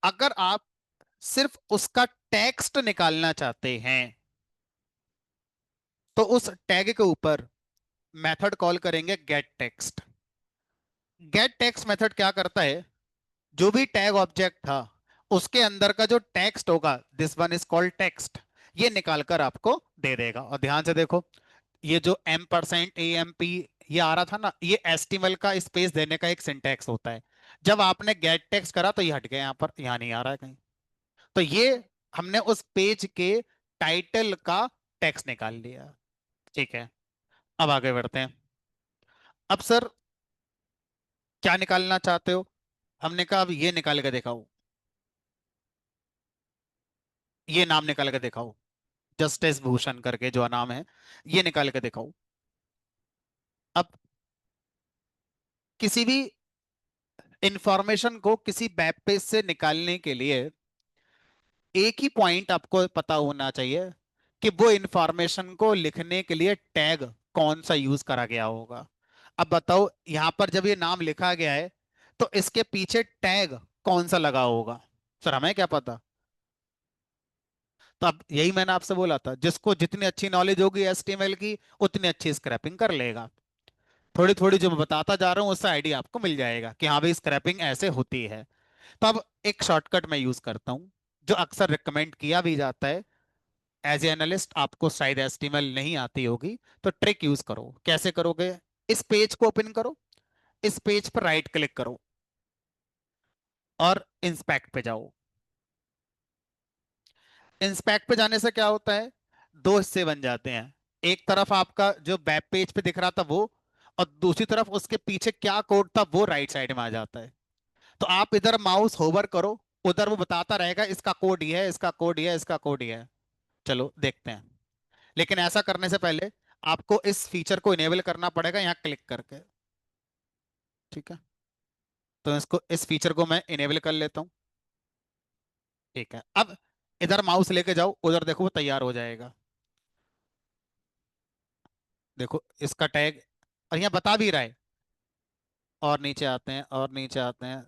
अगर आप सिर्फ उसका टेक्स्ट निकालना चाहते हैं तो उस टैग के ऊपर मेथड कॉल करेंगे gate text. Gate text method क्या करता है, जो भी टैग ऑब्जेक्ट था उसके अंदर का जो टेक्स्ट होगा, this one is called text, ये निकाल कर आपको दे देगा। और ध्यान से देखो, ये जो M% AMP ये आ रहा था ना, ये एस्टिमल का स्पेस देने का एक सिंटैक्स होता है। जब आपने गेट टेक्स्ट करा तो ये हट गया, यहाँ पर, यहाँ नहीं आ रहा है कहीं। तो ये हमने उस पेज के टाइटल का टेक्स्ट निकाल लिया। ठीक है, अब आगे बढ़ते हैं। अब सर क्या निकालना चाहते हो? हमने कहा अब ये निकाल के दिखाओ, ये नाम निकाल के दिखाओ, जस्टिस भूषण करके जो नाम है, ये निकाल के दिखाओ। अब किसी भी इंफॉर्मेशन को किसी वेब पेज से निकालने के लिए एक ही पॉइंट आपको पता होना चाहिए कि वो इंफॉर्मेशन को लिखने के लिए टैग कौन सा यूज करा गया होगा। अब बताओ, यहां पर जब ये नाम लिखा गया है तो इसके पीछे टैग कौन सा लगा होगा? सर हमें क्या पता? तो अब यही मैंने आपसे बोला था, जिसको जितनी अच्छी नॉलेज होगी एचटीएमएल की उतनी अच्छी स्क्रैपिंग कर लेगा। थोड़ी थोड़ी जो मैं बताता जा रहा हूँ उससे आइडिया आपको मिल जाएगा कि हाँ भाई स्क्रैपिंग ऐसे होती है। तो अब एक शॉर्टकट मैं यूज करता हूँ, जो अक्सर रिकमेंड किया भी जाता है। एज ए एनालिस्ट आपको शायद एचटीएमएल नहीं आती होगी, तो ट्रिक यूज करो। कैसे करोगे? इस पेज को ओपन करो, इस पेज पर राइट क्लिक करो और इंस्पेक्ट पे जाओ। इंस्पेक्ट पे जाने से क्या होता है, दो हिस्से बन जाते हैं। एक तरफ आपका जो वेब पेज पे दिख रहा था वो, और दूसरी तरफ उसके पीछे क्या कोड था वो राइट साइड में आ जाता है। तो आप इधर माउस होवर करो, उधर वो बताता रहेगा इसका कोड ये है, इसका कोड ये है, इसका कोड ये है। चलो देखते हैं। लेकिन ऐसा करने से पहले आपको इस फीचर को इनेबल करना पड़ेगा यहाँ क्लिक करके। ठीक है, तो इसको, इस फीचर को मैं इनेबल कर लेता हूँ। ठीक है, अब इधर माउस लेके जाओ, उधर देखो वो तैयार हो जाएगा। देखो इसका टैग, और यहाँ बता भी रहा है। और नीचे आते हैं, और नीचे आते हैं।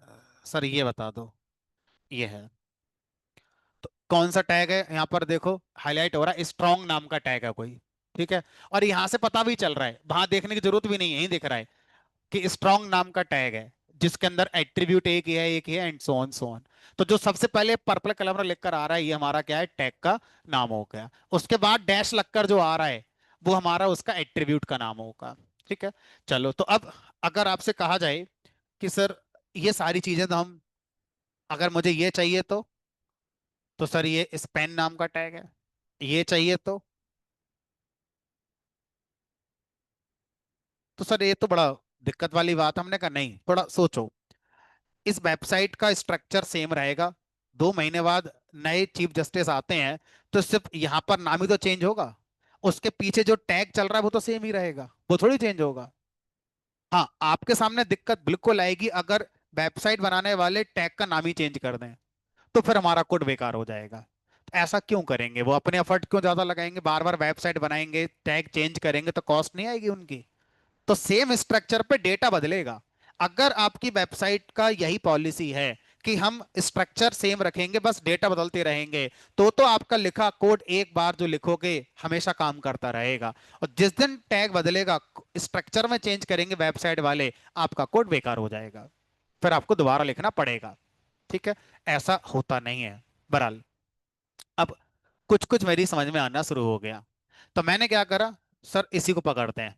सर ये बता दो, ये है। तो कौन सा टैग है यहाँ पर? देखो हाईलाइट हो रहा है, स्ट्रॉन्ग नाम का टैग है कोई। ठीक है, और यहाँ से पता भी चल रहा है, वहां देखने की जरूरत भी नहीं है, यही दिख रहा है कि स्ट्रॉन्ग नाम का टैग है, जिसके अंदर एट्रीब्यूट एक ही है, एक ही है, and so on so on. तो जो सबसे पहले पर्पल कलर में लिखकर आ रहा है, ये हमारा क्या है, टैग का नाम हो गया। उसके बाद डैश लगकर जो आ रहा है वो हमारा उसका एट्रीब्यूट का नाम होगा। ठीक है, चलो तो अब अगर आपसे कहा जाए कि सर ये सारी चीजें तो हम, अगर मुझे ये चाहिए तो सर ये स्पेन नाम का टैग है, ये चाहिए तो सर ये तो बड़ा दिक्कत वाली बात। हमने कहा नहीं, थोड़ा सोचो। इस वेबसाइट का स्ट्रक्चर सेम रहेगा, 2 महीने बाद नए चीफ जस्टिस आते हैं, तो सिर्फ यहाँ पर नाम ही तो चेंज होगा, उसके पीछे जो टैग चल रहा है वो तो सेम ही रहेगा, वो थोड़ी चेंज होगा। हाँ, आपके सामने दिक्कत बिल्कुल आएगी अगर वेबसाइट बनाने वाले टैग का नाम ही चेंज कर दें, तो फिर हमारा कोड बेकार हो जाएगा। तो ऐसा क्यों करेंगे? वो अपने एफर्ट क्यों ज्यादा लगाएंगे, बार बार वेबसाइट बनाएंगे, टैग चेंज करेंगे, तो कॉस्ट नहीं आएगी उनकी? तो सेम स्ट्रक्चर पे डेटा बदलेगा। अगर आपकी वेबसाइट का यही पॉलिसी है कि हम स्ट्रक्चर सेम रखेंगे, बस डेटा बदलते रहेंगे, तो आपका लिखा कोड एक बार जो लिखोगे हमेशा काम करता रहेगा। और जिस दिन टैग बदलेगा, स्ट्रक्चर में चेंज करेंगे वेबसाइट वाले, आपका कोड बेकार हो जाएगा, फिर आपको दोबारा लिखना पड़ेगा। ठीक है, ऐसा होता नहीं है। बहरहाल अब कुछ कुछ मेरी समझ में आना शुरू हो गया, तो मैंने क्या करा, सर इसी को पकड़ते हैं।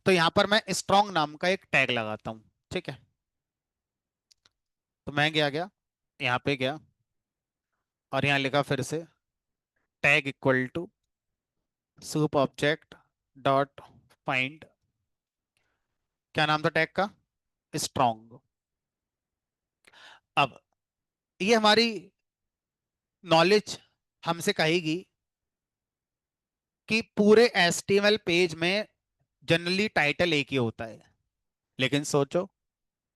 तो यहां पर मैं स्ट्रॉन्ग नाम का एक टैग लगाता हूं। ठीक है, तो मैं गया गया यहाँ पे गया, और यहाँ लिखा फिर से tag equal to soup object dot find, क्या नाम था टैग का, स्ट्रॉन्ग। अब ये हमारी नॉलेज हमसे कहेगी कि पूरे एचटीएमएल पेज में जनरली टाइटल एक ही होता है, लेकिन सोचो,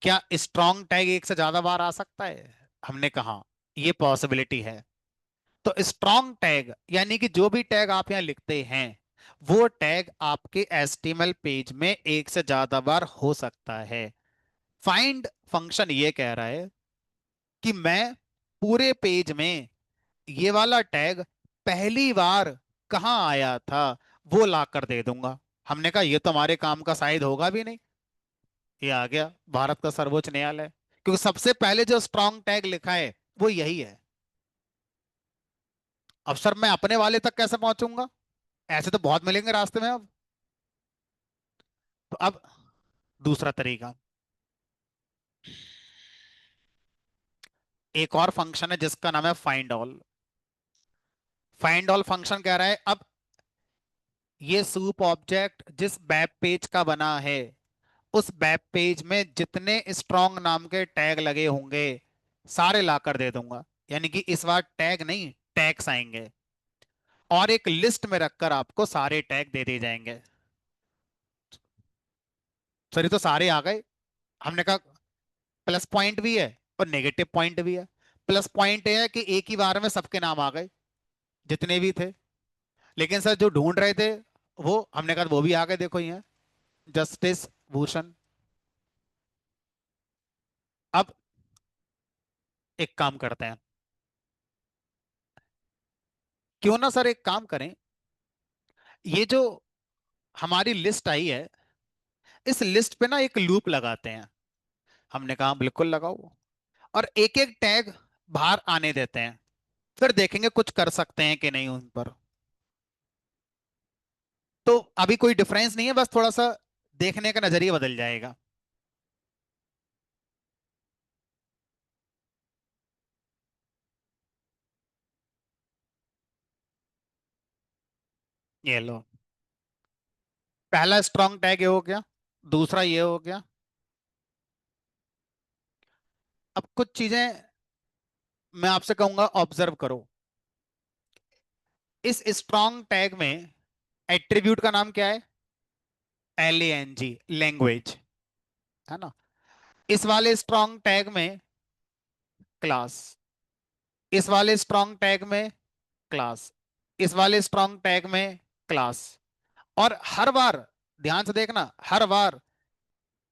क्या स्ट्रॉन्ग टैग एक से ज्यादा बार आ सकता है? हमने कहा ये पॉसिबिलिटी है। तो स्ट्रॉन्ग टैग यानी कि जो भी टैग आप यहाँ लिखते हैं, वो टैग आपके HTML पेज में एक से ज्यादा बार हो सकता है। फाइंड फंक्शन ये कह रहा है कि मैं पूरे पेज में ये वाला टैग पहली बार कहाँ आया था वो ला कर दे दूंगा। हमने कहा ये तो हमारे काम का शायद होगा भी नहीं। ये आ गया भारत का सर्वोच्च न्यायालय, क्योंकि सबसे पहले जो स्ट्रॉन्ग टैग लिखा है वो यही है। अब सर मैं अपने वाले तक कैसे पहुंचूंगा? ऐसे तो बहुत मिलेंगे रास्ते में अब। तो अब दूसरा तरीका, एक और फंक्शन है जिसका नाम है find all. Find all function कह रहा है अब ये सूप ऑब्जेक्ट जिस वेब पेज का बना है उस वेब पेज में जितने स्ट्रॉन्ग नाम के टैग लगे होंगे सारे लाकर दे दूंगा। यानी कि इस बार टैग नहीं, टैग्स आएंगे और एक लिस्ट में रखकर आपको सारे टैग दे दिए जाएंगे। सॉरी, तो सारे आ गए। हमने कहा प्लस पॉइंट भी है और नेगेटिव पॉइंट भी है। प्लस पॉइंट ये है कि एक ही बार में सबके नाम आ गए जितने भी थे। लेकिन सर जो ढूंढ रहे थे वो, हमने कहा वो भी आ गए, देखो ये जस्टिस भूषण। अब एक काम करते हैं, क्यों ना सर एक काम करें, ये जो हमारी लिस्ट आई है इस लिस्ट पे ना एक लूप लगाते हैं। हमने कहा बिल्कुल लगाओ, और एक एक टैग बाहर आने देते हैं, फिर देखेंगे कुछ कर सकते हैं कि नहीं उन पर। तो अभी कोई डिफरेंस नहीं है, बस थोड़ा सा देखने का नजरिया बदल जाएगा। ये लो, पहला स्ट्रॉन्ग टैग ये हो गया, दूसरा ये हो गया। अब कुछ चीजें मैं आपसे कहूंगा, ऑब्जर्व करो। इस स्ट्रॉन्ग टैग में एट्रीब्यूट का नाम क्या है? LANG, लैंग्वेज, है ना। इस वाले स्ट्रॉन्ग टैग में क्लास, इस वाले स्ट्रॉन्ग टैग में क्लास, इस वाले स्ट्रॉन्ग टैग में क्लास। और हर बार ध्यान से देखना, हर बार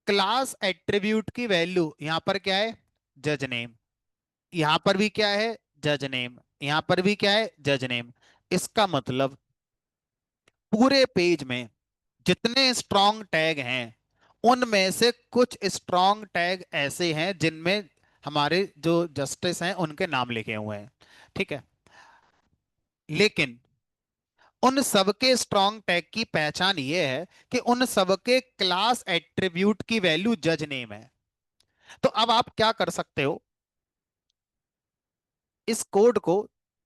क्लास एट्रीब्यूट की वैल्यू यहां पर क्या है? जज नेम। यहां पर भी क्या है? जज नेम। यहां पर भी क्या है? जज नेम। इसका मतलब पूरे पेज में जितने स्ट्रॉन्ग टैग हैं उनमें से कुछ स्ट्रॉन्ग टैग ऐसे हैं जिनमें हमारे जो जस्टिस हैं उनके नाम लिखे हुए हैं। ठीक है। लेकिन उन सबके स्ट्रॉन्ग टैग की पहचान ये है कि उन सबके क्लास एट्रीब्यूट की वैल्यू जज नेम है। तो अब आप क्या कर सकते हो, इस कोड को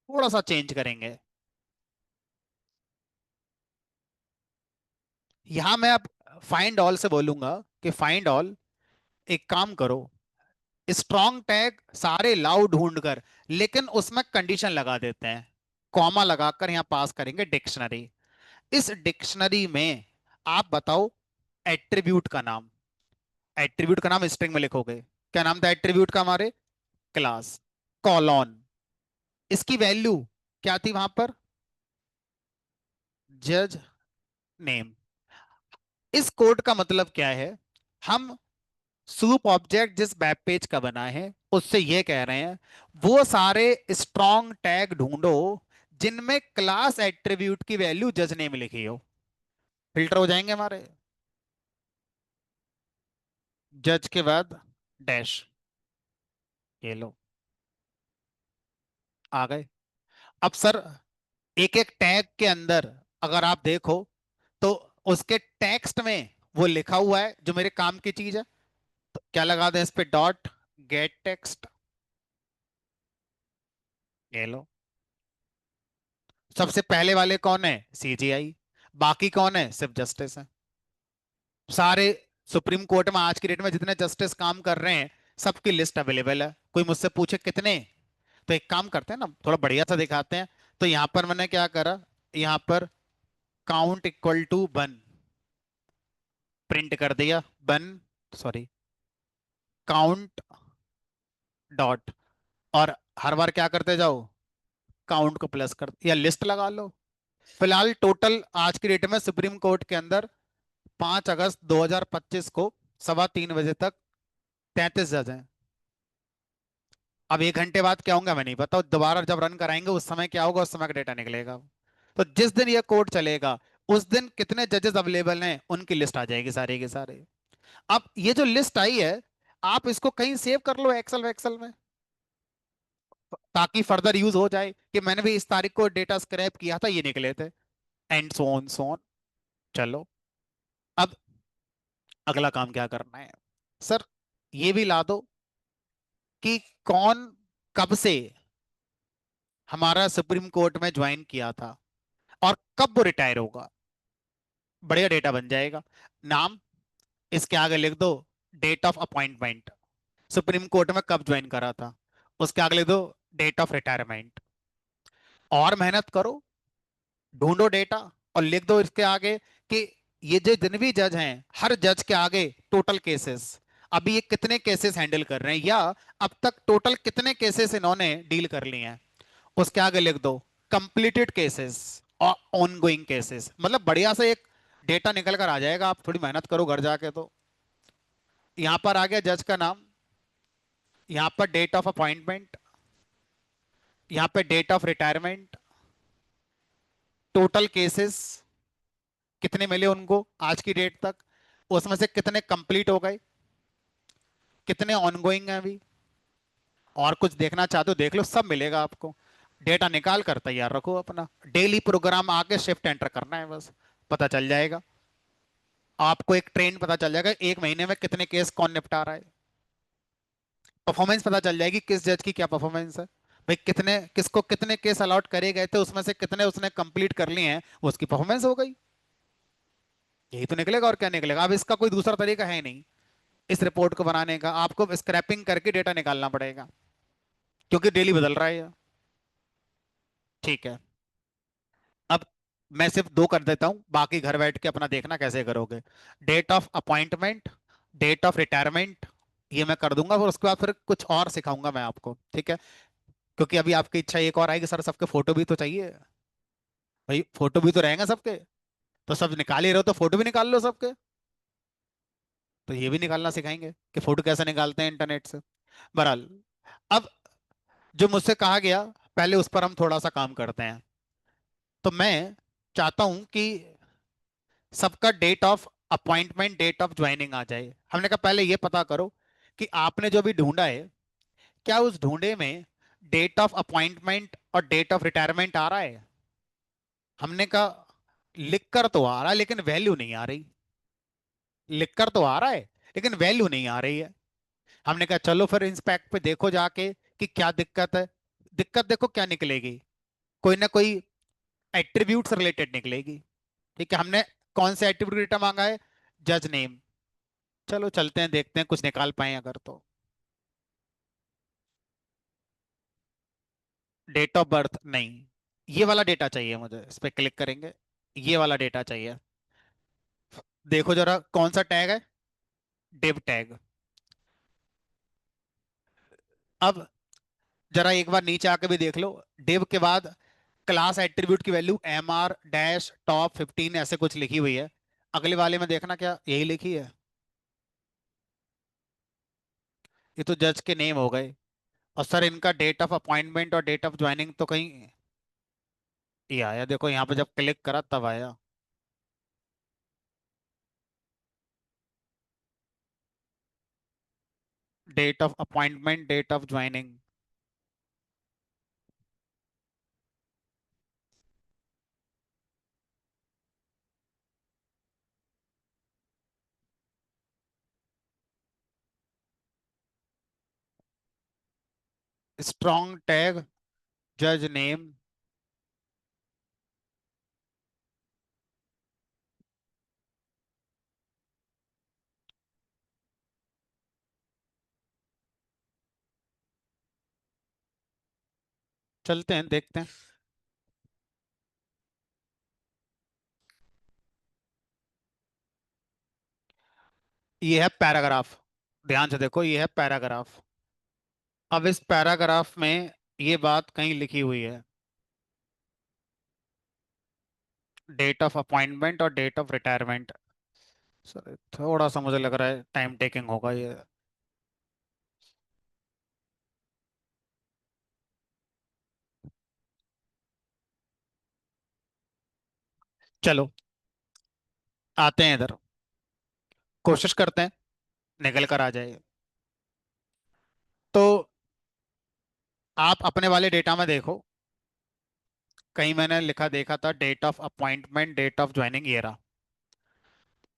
थोड़ा सा चेंज करेंगे। यहां मैं अब फाइंड ऑल से बोलूंगा कि फाइंड ऑल, एक काम करो, स्ट्रॉन्ग टैग सारे लाओ ढूंढ कर, लेकिन उसमें कंडीशन लगा देते हैं, कॉमा लगाकर यहां पास करेंगे डिक्शनरी। इस डिक्शनरी में आप बताओ एट्रीब्यूट का नाम। एट्रीब्यूट का नाम स्ट्रिंग में लिखोगे। क्या नाम था एट्रीब्यूट का हमारे? Class, colon. इसकी वैल्यू क्या थी वहां पर? जज नेम। इस कोड का मतलब क्या है? हम सूप ऑब्जेक्ट जिस वेब पेज का बना है उससे ये कह रहे हैं वो सारे स्ट्रॉन्ग टैग ढूंढो जिनमें क्लास एट्रीब्यूट की वैल्यू जज नेम लिखी हो। फिल्टर हो जाएंगे हमारे। जज के बाद डैश, ये लो, आ गए। अब सर एक एक टैग के अंदर अगर आप देखो तो उसके टेक्स्ट में वो लिखा हुआ है जो मेरे काम की चीज है। तो क्या लगा दें इस पे? डॉट गेट टेक्स्ट, ये लो। सबसे पहले वाले कौन है? CGI। बाकी कौन है? सिर्फ जस्टिस है। सारे सुप्रीम कोर्ट में आज की डेट में जितने जस्टिस काम कर रहे हैं सबकी लिस्ट अवेलेबल है। कोई मुझसे पूछे कितने, तो एक काम करते हैं ना, थोड़ा बढ़िया सा दिखाते हैं। तो यहां पर मैंने क्या करा, यहां पर काउंट इक्वल टू 1 प्रिंट कर दिया। 1, सॉरी, काउंट डॉट, और हर बार क्या करते जाओ, काउंट को प्लस कर या लिस्ट लगा लो। फिलहाल टोटल आज की डेट में सुप्रीम कोर्ट के अंदर 5 अगस्त 2025 को 3:15 बजे तक 33 जज हैं। अब 1 घंटे बाद क्या होगा मैं नहीं पता, दोबारा जब रन कराएंगे उस समय क्या होगा, उस समय का डेटा निकलेगा। तो जिस दिन ये कोड चलेगा उस दिन कितने जजेस अवेलेबल हैं उनकी लिस्ट आ जाएगी सारे के सारे। अब ये जो लिस्ट आई है आप इसको कहीं सेव कर लो एक्सेल वेक्सेल में, ताकि फर्दर यूज हो जाए कि मैंने भी इस तारीख को डेटा स्क्रैप किया था, ये निकले थे, and so on so on. चलो अब अगला काम क्या करना है सर, ये भी ला दो कि कौन कब से हमारा सुप्रीम कोर्ट में ज्वाइन किया था और कब वो रिटायर होगा। बढ़िया डेटा बन जाएगा। नाम, इसके आगे लिख दो date of appointment, supreme court में कब ज्वाइन करा था। उसके आगे लिख दो डेट ऑफ रिटायरमेंट। और मेहनत करो, ढूंढो डेटा और लिख दो इसके आगे कि ये जो जितने भी जज हैं, हर जज के आगे टोटल केसेस, अभी ये कितने केसेस हैंडल कर रहे हैं, या अब तक टोटल कितने केसेस इन्होंने डील कर लिए हैं। उसके आगे लिख दो कंप्लीटेड केसेस और ऑनगोइंग केसेस। मतलब बढ़िया से एक डेटा निकल कर आ जाएगा। आप थोड़ी मेहनत करो घर जाके तो। यहां पर आ गया जज का नाम, यहां पर डेट ऑफ अपॉइंटमेंट, यहां पे date of retirement, total cases कितने मिले उनको आज की डेट तक, उसमें से कितने कंप्लीट हो गए, कितने ऑनगोइंग हैं अभी। और कुछ देखना चाहते हो देख लो, सब मिलेगा आपको। डेटा निकाल कर तैयार रखो अपना, डेली प्रोग्राम आके शिफ्ट एंटर करना है बस, पता चल जाएगा। आपको एक ट्रेंड पता चल जाएगा, एक महीने में कितने केस कौन निपटा रहा है। परफॉर्मेंस पता चल जाएगी किस जज की क्या परफॉर्मेंस है। भाई कितने किसको कितने केस अलॉट करे गए थे, उसमें से कितने उसने कंप्लीट कर लिए हैं, वो उसकी परफॉर्मेंस हो गई। यही तो निकलेगा और क्या निकलेगा। अब इसका कोई दूसरा तरीका है नहीं इस रिपोर्ट को बनाने का, आपको स्क्रैपिंग करके डेटा निकालना पड़ेगा क्योंकि डेली बदल रहा है ये। ठीक है। अब मैं सिर्फ दो कर देता हूं, बाकी घर बैठ के अपना देखना कैसे करोगे। Date of appointment, date of retirement, ये मैं कर दूंगा, और उसके बाद फिर कुछ और सिखाऊंगा मैं आपको, ठीक है। क्योंकि अभी आपकी इच्छा एक और आएगी, सर सबके फोटो भी तो चाहिए। भाई फोटो भी तो रहेंगे सबके, तो सब निकाल ही रहे हो तो फोटो भी निकाल लो सबके। तो ये भी निकालना सिखाएंगे कि फोटो कैसे निकालते हैं इंटरनेट से। बहरहाल, अब जो मुझसे कहा गया, पहले उस पर हम थोड़ा सा काम करते हैं। तो मैं चाहता हूं कि सबका date of appointment date of joining आ जाए। हमने कहा पहले ये पता करो कि आपने जो भी ढूंढा है, क्या उस ढूंढे में डेट ऑफ अपॉइंटमेंट और डेट ऑफ रिटायरमेंट आ रहा है। हमने कहा लिख कर तो आ रहा है लेकिन वैल्यू नहीं आ रही। लिख कर तो आ रहा है लेकिन वैल्यू नहीं आ रही है। हमने कहा चलो फिर इंस्पेक्ट पे देखो जाके कि क्या दिक्कत है। दिक्कत देखो क्या निकलेगी, कोई ना कोई एट्रीब्यूट रिलेटेड निकलेगी। ठीक है, हमने कौन से एट्रीब्यूट डेटा मांगा है, जज नेम। चलो चलते हैं देखते हैं कुछ निकाल पाए अगर तो। डेट ऑफ बर्थ नहीं, ये वाला डेटा चाहिए मुझे, इस पे क्लिक करेंगे, ये वाला डेटा चाहिए। देखो जरा कौन सा टैग है, डिव टैग। अब जरा एक बार नीचे आके भी देख लो, डिव के बाद क्लास एट्रीब्यूट की value M R dash top 15 ऐसे कुछ लिखी हुई है। अगले वाले में देखना क्या यही लिखी है। ये तो जज के नेम हो गए, और सर इनका डेट ऑफ अपॉइंटमेंट और डेट ऑफ ज्वाइनिंग तो कहीं ये आया, देखो यहाँ पे जब क्लिक करा तब आया। Date of appointment date of joining, strong tag, जज नेम। चलते हैं देखते हैं। ये है पैराग्राफ, ध्यान से देखो ये है पैराग्राफ। अब इस पैराग्राफ में ये बात कहीं लिखी हुई है, डेट ऑफ अपॉइंटमेंट और डेट ऑफ रिटायरमेंट। सर थोड़ा सा मुझे लग रहा है टाइम टेकिंग होगा ये। चलो आते हैं इधर, कोशिश करते हैं निकल कर आ जाए। तो आप अपने वाले डेटा में देखो, कहीं मैंने लिखा देखा था date of appointment date of joining, ये रहा।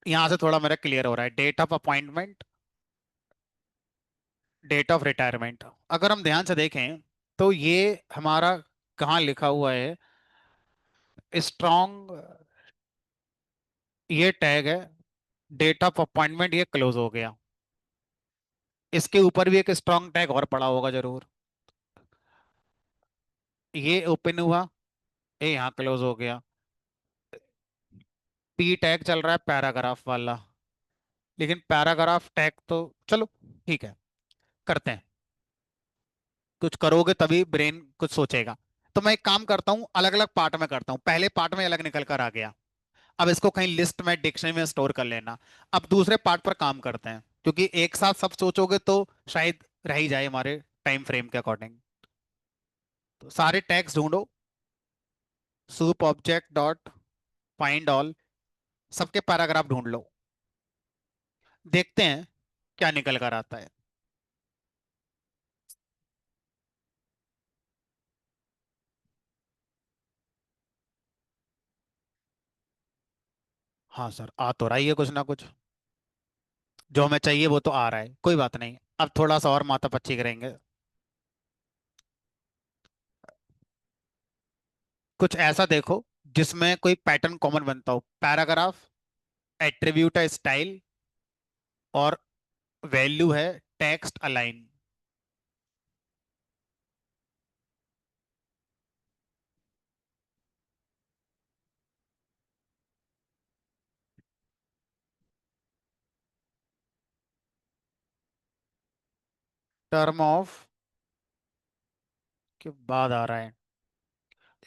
यहां से थोड़ा मेरा क्लियर हो रहा है। Date of appointment, date of retirement. अगर हम ध्यान से देखें तो ये हमारा कहाँ लिखा हुआ है, स्ट्रॉन्ग, ये टैग है। डेट ऑफ अपॉइंटमेंट ये क्लोज हो गया। इसके ऊपर भी एक स्ट्रॉन्ग टैग और पड़ा होगा जरूर। ये ओपन हुआ, ये यहाँ क्लोज हो गया। पी टैग चल रहा है पैराग्राफ वाला, लेकिन पैराग्राफ टैग तो चलो ठीक है, करते हैं। कुछ करोगे तभी ब्रेन कुछ सोचेगा। तो मैं एक काम करता हूँ, अलग अलग पार्ट में करता हूँ। पहले पार्ट में अलग निकल कर आ गया, अब इसको कहीं लिस्ट में डिक्शनरी में स्टोर कर लेना। अब दूसरे पार्ट पर काम करते हैं, क्योंकि एक साथ सब सोचोगे तो शायद रह ही जाए हमारे टाइम फ्रेम के अकॉर्डिंग। तो सारे टैग्स ढूंढो, soup object dot find all, सबके पैराग्राफ ढूंढ लो। देखते हैं क्या निकल कर आता है। हाँ सर, आ तो रहा ही है कुछ ना कुछ। जो हमें चाहिए वो तो आ रहा है, कोई बात नहीं। अब थोड़ा सा और माथा पच्ची करेंगे। कुछ ऐसा देखो जिसमें कोई पैटर्न कॉमन बनता हो। पैराग्राफ, एट्रीब्यूट है स्टाइल, और वैल्यू है टेक्स्ट अलाइन। टर्म ऑफ के बाद आ रहा है,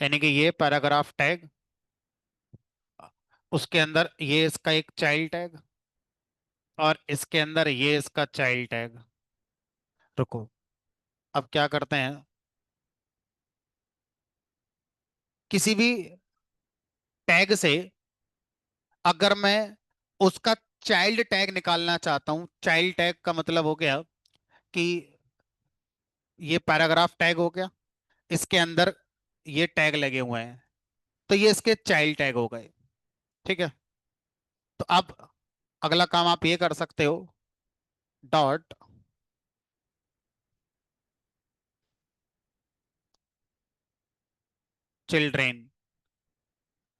यानी कि ये पैराग्राफ टैग, उसके अंदर ये इसका एक चाइल्ड टैग, और इसके अंदर ये इसका चाइल्ड टैग। रुको, अब क्या करते हैं, किसी भी टैग से अगर मैं उसका चाइल्ड टैग निकालना चाहता हूं, चाइल्ड टैग का मतलब हो गया कि ये पैराग्राफ टैग हो गया, इसके अंदर ये टैग लगे हुए हैं, तो ये इसके चाइल्ड टैग हो गए। ठीक है, तो अब अगला काम आप ये कर सकते हो, डॉट चिल्ड्रेन,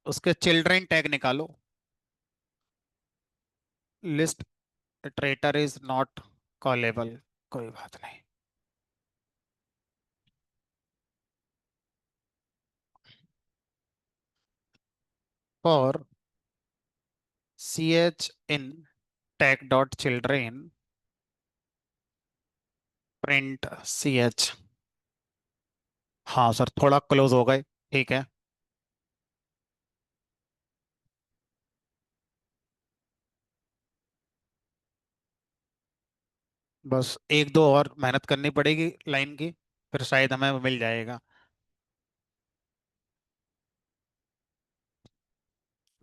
उसके चिल्ड्रेन टैग निकालो। List iterator is not callable, कोई बात नहीं। For C H in tag dot children print C H. हाँ सर, थोड़ा क्लोज हो गए, ठीक है। बस एक दो और मेहनत करनी पड़ेगी लाइन की, फिर शायद हमें मिल जाएगा।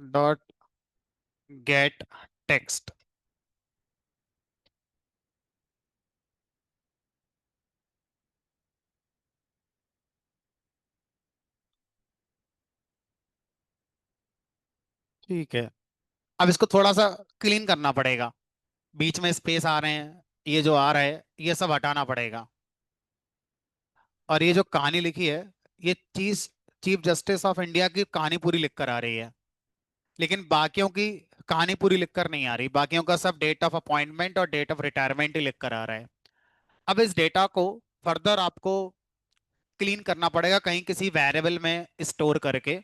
Dot gate text. ठीक है, अब इसको थोड़ा सा क्लीन करना पड़ेगा। बीच में स्पेस आ रहे हैं, ये जो आ रहा है ये सब हटाना पड़ेगा। और ये जो कहानी लिखी है, ये चीज चीफ जस्टिस ऑफ इंडिया की कहानी पूरी लिख कर आ रही है, लेकिन बाकियों की कहानी पूरी लिख कर नहीं आ रही। बाकियों का सब डेट ऑफ अपॉइंटमेंट और डेट ऑफ रिटायरमेंट ही लिख कर आ रहा है। अब इस डेटा को फर्दर आपको क्लीन करना पड़ेगा कहीं किसी वेरिएबल में स्टोर करके।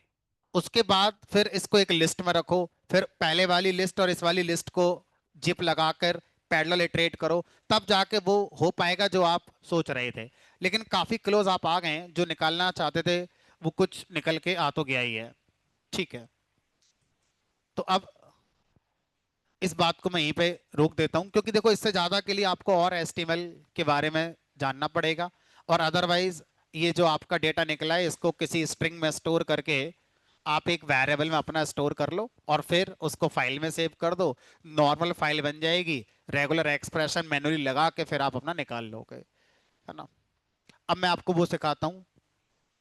उसके बाद फिर इसको एक लिस्ट में रखो, फिर पहले वाली लिस्ट और इस वाली लिस्ट को जिप लगाकर पैरेलल इटरेट करो, तब जाके वो हो पाएगा जो आप सोच रहे थे। लेकिन काफी क्लोज आप आ गए हैं, जो निकालना चाहते थे वो कुछ निकल के आ तो गया ही है। ठीक है, तो अब इस बात को मैं यहीं पे रोक देता हूं, क्योंकि देखो इससे ज्यादा के लिए आपको और एचटीएमएल के बारे में जानना पड़ेगा। और अदरवाइज ये जो आपका डेटा निकला है इसको किसी स्ट्रिंग में स्टोर करके आप एक वेरिएबल में अपना स्टोर कर लो, और फिर उसको फाइल में सेव कर दो। नॉर्मल फाइल बन जाएगी, रेगुलर एक्सप्रेशन मैन्युअली लगा के फिर आप अपना निकाल लोगे, है ना। अब मैं आपको वो सिखाता हूँ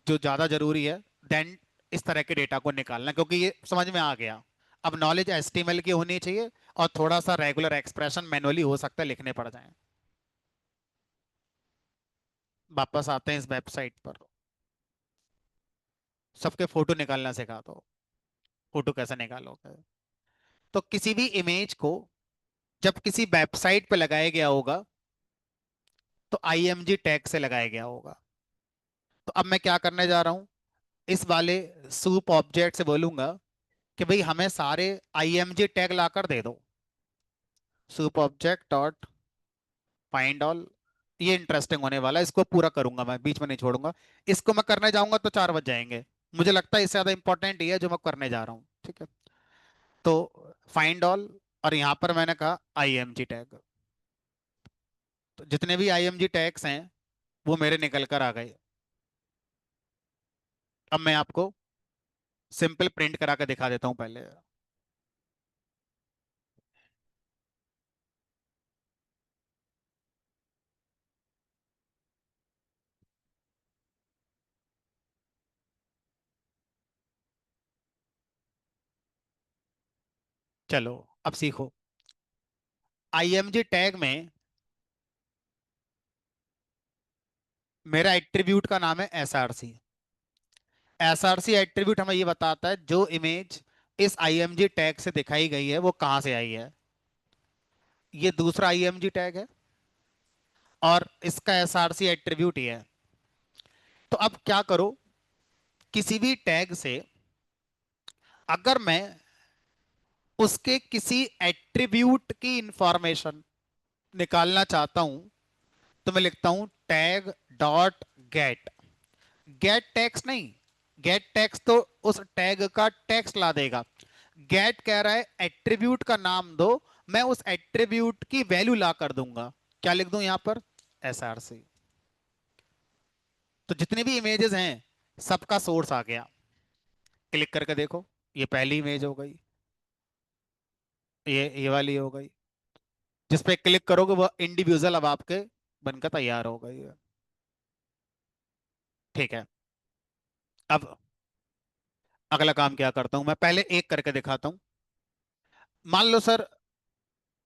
जो ज्यादा जरूरी है देन इस तरह के डेटा को निकालना, क्योंकि ये समझ में आ गया। अब नॉलेज HTML की होनी चाहिए और थोड़ा सा रेगुलर एक्सप्रेशन मैनुअली हो सकता है लिखने पड़ जाए। वापस आते हैं इस वेबसाइट पर। सबके फोटो निकालना सिखा दो। फोटो कैसे निकालोगे? तो किसी भी इमेज को जब किसी वेबसाइट पे लगाया गया होगा तो IMG टैग से लगाया गया होगा। तो अब मैं क्या करने जा रहा हूं, इस वाले सूप ऑब्जेक्ट से बोलूंगा कि भाई हमें सारे IMG टैग लाकर दे दो। Soup object dot find all. ये इंटरेस्टिंग होने वाला है, इसको पूरा करूंगा मैं, बीच में नहीं छोड़ूंगा। इसको मैं करने जाऊंगा तो 4 बज जाएंगे। मुझे लगता है इससे ज्यादा इंपॉर्टेंट ये है जो मैं करने जा रहा हूँ, ठीक है। तो फाइंड ऑल, और यहां पर मैंने कहा IMG टैग। तो जितने भी IMG टैग्स हैं वो मेरे निकल कर आ गए। अब मैं आपको सिंपल प्रिंट करा के दिखा देता हूं पहले। चलो अब सीखो। IMG टैग में मेरा एट्रीब्यूट का नाम है SRC। SRC एट्रीब्यूट हमें ये बताता है जो इमेज इस IMG टैग से दिखाई गई है वो कहां से आई है। ये दूसरा IMG टैग है और इसका SRC एट्रीब्यूट ही है। तो अब क्या करो, किसी भी टैग से अगर मैं उसके किसी एट्रीब्यूट की इंफॉर्मेशन निकालना चाहता हूं तो मैं लिखता हूं tag dot gate. Gate text नहीं, गेट टेक्स्ट तो उस टैग का टेक्स्ट ला देगा। गेट कह रहा है एट्रीब्यूट का नाम दो, मैं उस एट्रीब्यूट की वैल्यू ला कर दूंगा। क्या लिख दूं यहां पर? SRC। तो जितनी भी इमेजेस हैं सबका सोर्स आ गया। क्लिक करके देखो, ये पहली इमेज हो गई, ये वाली हो गई। जिस पे क्लिक करोगे वो इंडिविजुअल अब आपके बनकर तैयार हो गई है। ठीक है। अब अगला काम क्या करता हूं, मैं पहले एक करके दिखाता हूं। मान लो सर,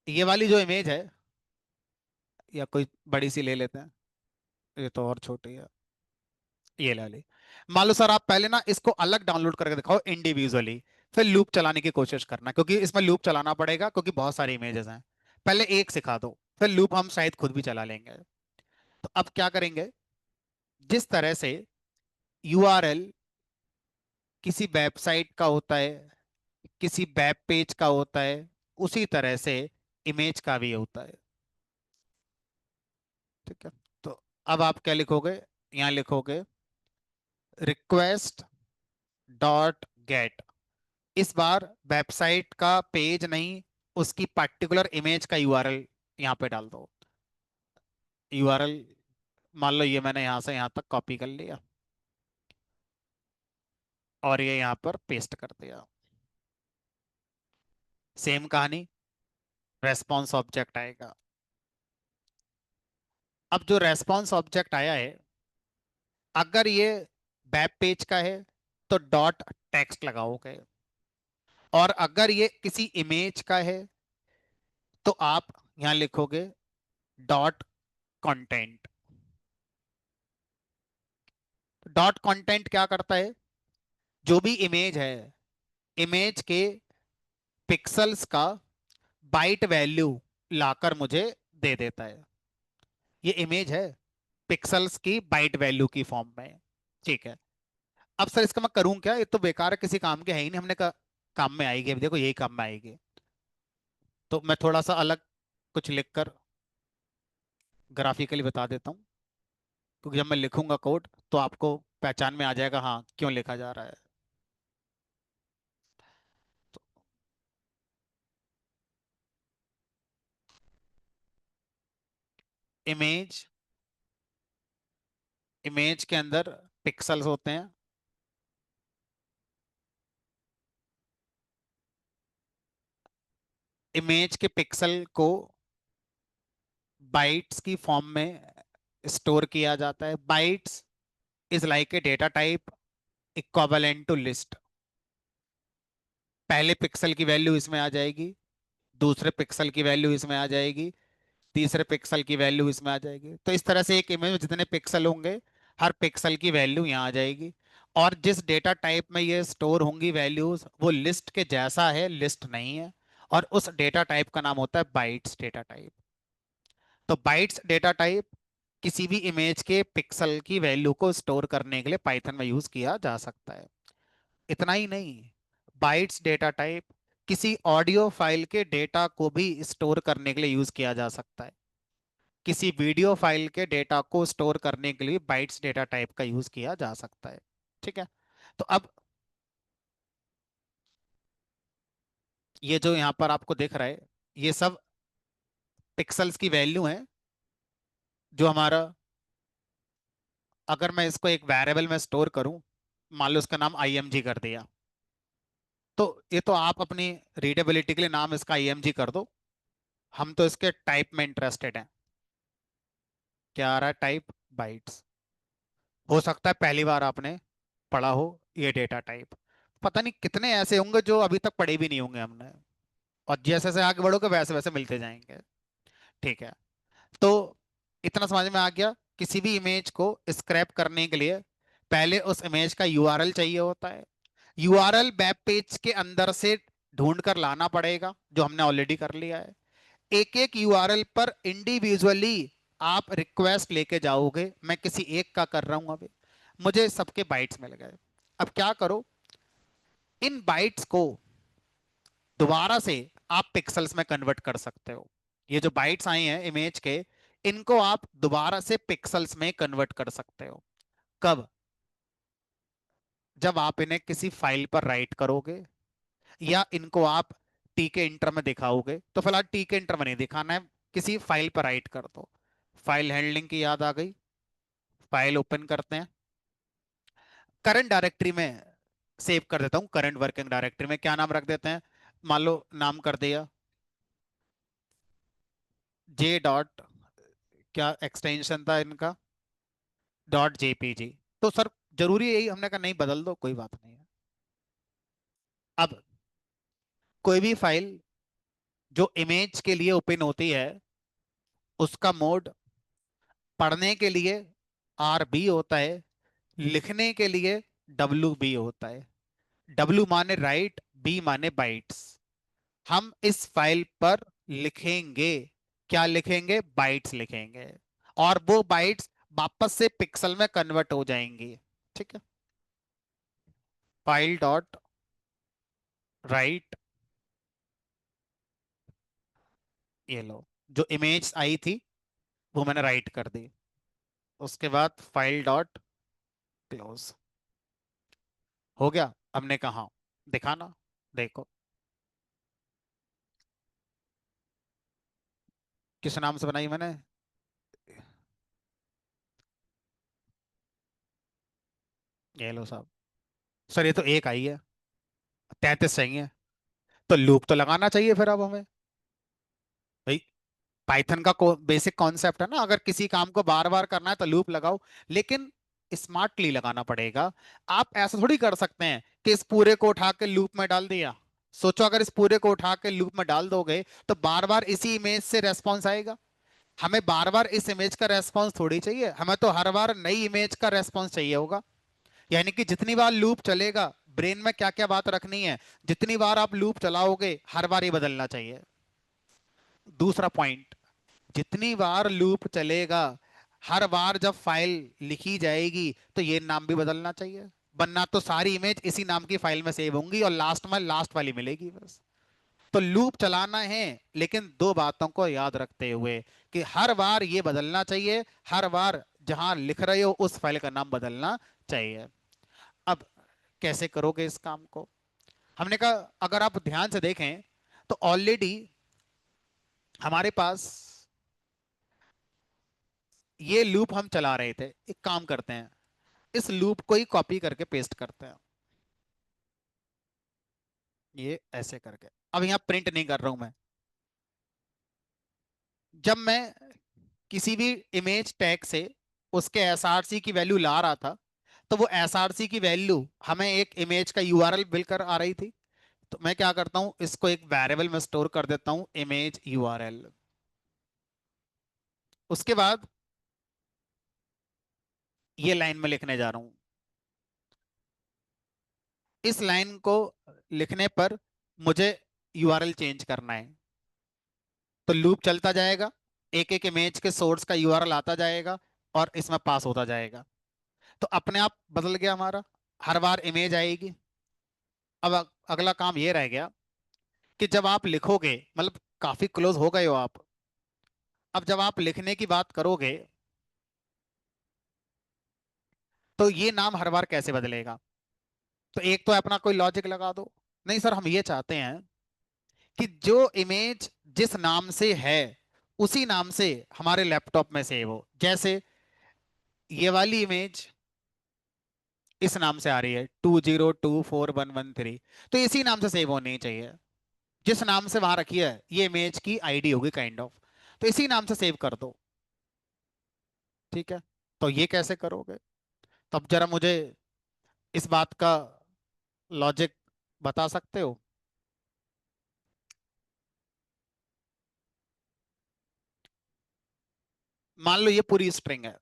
ये वाली जो इमेज है, या कोई बड़ी सी ले लेते हैं, ये तो और छोटी है, ये ले ली। मान लो सर आप पहले ना इसको अलग डाउनलोड करके दिखाओ इंडिविजुअली, फिर लूप चलाने की कोशिश करना, क्योंकि इसमें लूप चलाना पड़ेगा क्योंकि बहुत सारी इमेजेस हैं। पहले एक सिखा दो, फिर लूप हम शायद खुद भी चला लेंगे। तो अब क्या करेंगे, जिस तरह से URL किसी वेबसाइट का होता है, किसी वेब पेज का होता है, उसी तरह से इमेज का भी होता है। ठीक है। तो अब आप क्या लिखोगे, यहां लिखोगे रिक्वेस्ट डॉट गेट। इस बार वेबसाइट का पेज नहीं, उसकी पर्टिकुलर इमेज का URL यहां पे डाल दो। URL मान लो ये मैंने यहां से यहां तक कॉपी कर लिया और ये यहां पर पेस्ट कर दिया। सेम कहानी, रेस्पॉन्स ऑब्जेक्ट आएगा। अब जो रेस्पॉन्स ऑब्जेक्ट आया है, अगर ये वेब पेज का है तो डॉट टेक्स्ट लगाओगे, और अगर ये किसी इमेज का है तो आप यहां लिखोगे डॉट कंटेंट। डॉट कंटेंट क्या करता है, जो भी इमेज है, इमेज के पिक्सल्स का बाइट वैल्यू लाकर मुझे दे देता है। ये इमेज है पिक्सल्स की बाइट वैल्यू की फॉर्म में। ठीक है। अब सर इसका मैं करूं क्या, ये तो बेकार है, किसी काम के है ही नहीं, हमने कहा काम में आएगी, अभी देखो यही काम में आएगी। तो मैं थोड़ा सा अलग कुछ लिखकर ग्राफिकली बता देता हूँ, क्योंकि जब मैं लिखूंगा कोड तो आपको पहचान में आ जाएगा हाँ क्यों लिखा जा रहा है। तो इमेज, इमेज के अंदर पिक्सल्स होते हैं, इमेज के पिक्सल को बाइट्स की फॉर्म में स्टोर किया जाता है। Bytes is like a data type equivalent to list. पहले पिक्सल की वैल्यू इसमें आ जाएगी, दूसरे पिक्सल की वैल्यू इसमें आ जाएगी, तीसरे पिक्सल की वैल्यू इसमें आ जाएगी। तो इस तरह से एक इमेज में जितने पिक्सल होंगे, हर पिक्सल की वैल्यू यहाँ आ जाएगी। और जिस डेटा टाइप में ये स्टोर होंगी वैल्यूज, वो लिस्ट के जैसा है, लिस्ट नहीं है। और उस डेटा टाइप का नाम होता है बाइट्स डेटा टाइप। तो बाइट्स डेटा टाइप किसी भी इमेज के पिक्सल की वैल्यू को स्टोर करने के लिए पाइथन में यूज किया जा सकता है। इतना ही नहीं, बाइट्स डेटा टाइप किसी ऑडियो फाइल के डेटा को भी स्टोर करने के लिए यूज किया जा सकता है। किसी वीडियो फाइल के डेटा को स्टोर करने के लिए बाइट्स डेटा टाइप का यूज किया जा सकता है। ठीक है। तो अब ये जो यहाँ पर आपको दिख रहा है, ये सब पिक्सल्स की वैल्यू है, जो हमारा, अगर मैं इसको एक वेरिएबल में स्टोर करूं, मान लो इसका नाम img कर दिया, तो ये तो आप अपनी रीडेबिलिटी के लिए नाम इसका img कर दो। हम तो इसके टाइप में इंटरेस्टेड हैं। क्या आ रहा है? Type bytes. हो सकता है पहली बार आपने पढ़ा हो ये डेटा टाइप, पता नहीं कितने ऐसे होंगे जो अभी तक पढ़े भी नहीं होंगे हमने। और जैसे जैसे आगे बढ़ोगे वैसे वैसे मिलते जाएंगे। ठीक है। तो इतना समझ में आ गया, किसी भी इमेज को स्क्रैप करने के लिए पहले उस इमेज का यूआरएल चाहिए होता है। यूआरएल वेब पेज के अंदर से ढूंढ कर लाना पड़ेगा, जो हमने ऑलरेडी कर लिया है। एक एक यूआरएल पर इंडिविजुअली आप रिक्वेस्ट लेके जाओगे। मैं किसी एक का कर रहा हूं अभी, मुझे सबके बाइट्स मिल गए। अब क्या करो, इन बाइट्स को दोबारा से आप पिक्सल्स में कन्वर्ट कर सकते हो। ये जो बाइट्स आए हैं इमेज के, इनको आप दोबारा से पिक्सल्स में कन्वर्ट कर सकते हो। कब? जब आप इन्हें किसी फाइल पर राइट करोगे, या इनको आप टी के इंटर में दिखाओगे। तो फिलहाल टी के इंटर में नहीं दिखाना है, किसी फाइल पर राइट कर दो। फाइल हैंडलिंग की याद आ गई, फाइल ओपन करते हैं। करंट डायरेक्टरी में सेव कर देता हूं। करंट वर्किंग डायरेक्टरी में क्या नाम रख देते हैं? मान लो नाम कर दिया जे डॉट, क्या एक्सटेंशन था इनका, डॉट जेपीजी। तो सर जरूरी है यही? हमने कहा नहीं, बदल दो, कोई बात नहीं है। अब कोई भी फाइल जो इमेज के लिए ओपन होती है, उसका मोड पढ़ने के लिए आर बी होता है, लिखने के लिए डब्ल्यू बी होता है। डब्ल्यू माने राइट, बी माने बाइट्स। हम इस फाइल पर लिखेंगे, क्या लिखेंगे? बाइट्स लिखेंगे। और वो बाइट्स वापस से पिक्सल में कन्वर्ट हो जाएंगी। ठीक है। फाइल डॉट राइट, ये लो, जो इमेज आई थी वो मैंने राइट कर दी। उसके बाद फाइल डॉट क्लोज। हो गया। हमने कहा दिखाना, देखो किस नाम से बनाई मैंने। ये लो साहब। सर ये तो एक आई है, 33 चाहिए। तो लूप तो लगाना चाहिए फिर अब हमें भाई। पाइथन का बेसिक कॉन्सेप्ट है ना, अगर किसी काम को बार बार करना है तो लूप लगाओ, लेकिन स्मार्टली लगाना पड़ेगा। आप ऐसा थोड़ी कर सकते हैं कि इस पूरे को उठा के लूप में डाल दिया। सोचो अगर इस पूरे को उठा के लूप में डाल दोगे तो बार बार इसी इमेज से रेस्पॉन्स आएगा। हमें बार बार इस इमेज का रेस्पॉन्स थोड़ी चाहिए, हमें तो हर बार नई इमेज का रेस्पॉन्स चाहिए होगा। यानी कि जितनी बार लूप चलेगा, ब्रेन में क्या क्या बात रखनी है, जितनी बार आप लूप चलाओगे हर बार ये बदलना चाहिए। दूसरा पॉइंट, जितनी बार लूप चलेगा, हर बार जब फाइल लिखी जाएगी तो ये नाम भी बदलना चाहिए, वरना तो सारी इमेज इसी नाम की फाइल में सेव होंगी और लास्ट में लास्ट वाली मिलेगी बस। तो लूप चलाना है, लेकिन दो बातों को याद रखते हुए कि हर बार ये बदलना चाहिए, हर बार जहां लिख रहे हो उस फाइल का नाम बदलना चाहिए। अब कैसे करोगे इस काम को? हमने कहा अगर आप ध्यान से देखें तो ऑलरेडी हमारे पास ये लूप हम चला रहे थे। एक काम करते हैं, इस लूप को ही कॉपी करके पेस्ट करते हैं, ये ऐसे करके। अब यहां प्रिंट नहीं कर रहा हूं मैं। जब मैं किसी भी इमेज टैग से उसके एसआरसी की वैल्यू ला रहा था, तो वो एसआरसी की वैल्यू हमें एक इमेज का यूआरएल मिलकर आ रही थी। तो मैं क्या करता हूं, इसको एक वेरिएबल में स्टोर कर देता हूं, इमेज यूआरएल। उसके बाद ये लाइन में लिखने जा रहा हूं। इस लाइन को लिखने पर मुझे यूआरएल चेंज करना है। तो लूप चलता जाएगा, एक एक इमेज के सोर्स का यूआरएल आता जाएगा और इसमें पास होता जाएगा। तो अपने आप बदल गया हमारा, हर बार इमेज आएगी। अब अगला काम ये रह गया कि जब आप लिखोगे, मतलब काफी क्लोज हो गए हो आप, अब जब आप लिखने की बात करोगे तो ये नाम हर बार कैसे बदलेगा। तो एक तो अपना कोई लॉजिक लगा दो। नहीं सर, हम ये चाहते हैं कि जो इमेज जिस नाम से है उसी नाम से हमारे लैपटॉप में सेव हो। जैसे ये वाली इमेज इस नाम से आ रही है, 2024113, तो इसी नाम से सेव होनी चाहिए। जिस नाम से वहां रखी है ये इमेज की आईडी होगी काइंड ऑफ, तो इसी नाम से सेव कर दो। ठीक है, तो ये कैसे करोगे? तब जरा मुझे इस बात का लॉजिक बता सकते हो? मान लो ये पूरी स्ट्रिंग है,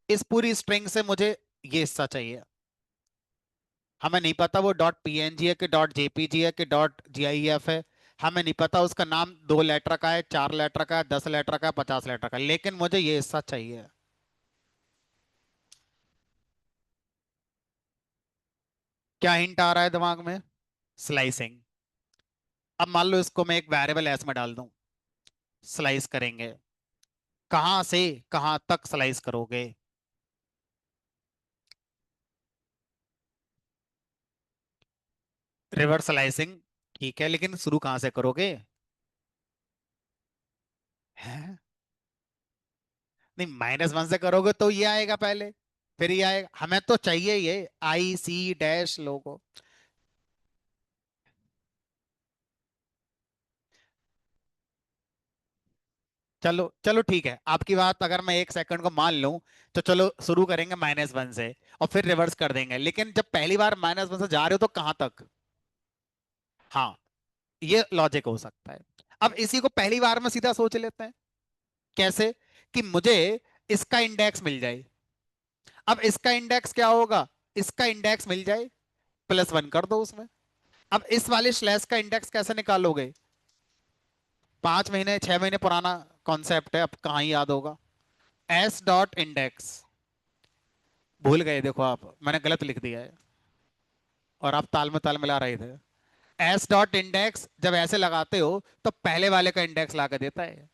इस पूरी स्ट्रिंग से मुझे ये हिस्सा चाहिए। हमें नहीं पता वो डॉट पीएनजी है कि डॉट जेपीजी है कि डॉट जीआईएफ है। हमें नहीं पता उसका नाम 2 लेटर का है, 4 लेटर का है, 10 लेटर का है, 50 लेटर का है, लेकिन मुझे ये हिस्सा चाहिए। क्या हिंट आ रहा है दिमाग में? स्लाइसिंग। अब मान लो इसको मैं एक वेरिएबल एस में डाल दूं, स्लाइस करेंगे। कहां से कहां तक स्लाइस करोगे? Reverse slicing. ठीक है, लेकिन शुरू कहां से करोगे? हैं? नहीं, -1 से करोगे तो ये आएगा पहले, फिर ये आएगा। हमें तो चाहिए ये IC' लोगो। चलो चलो ठीक है, आपकी बात अगर मैं 1 सेकंड को मान लूं, तो चलो शुरू करेंगे -1 से और फिर रिवर्स कर देंगे। लेकिन जब पहली बार -1 से जा रहे हो तो कहां तक? हाँ, ये लॉजिक हो सकता है। अब इसी को पहली बार में सीधा सोच लेते हैं। कैसे? कि मुझे इसका इंडेक्स मिल जाए। अब इसका इंडेक्स क्या होगा? इसका इंडेक्स मिल जाए, +1 कर दो उसमें। अब इस वाले स्लैश का इंडेक्स कैसे निकालोगे? 5 महीने 6 महीने पुराना कॉन्सेप्ट है, अब कहाँ ही याद होगा। S.इंडेक्स। भूल गए, देखो आप, मैंने गलत लिख दिया है और आप ताल में ताल मिला रहे थे। S.इंडेक्स जब ऐसे लगाते हो तो पहले वाले का इंडेक्स ला के देता है।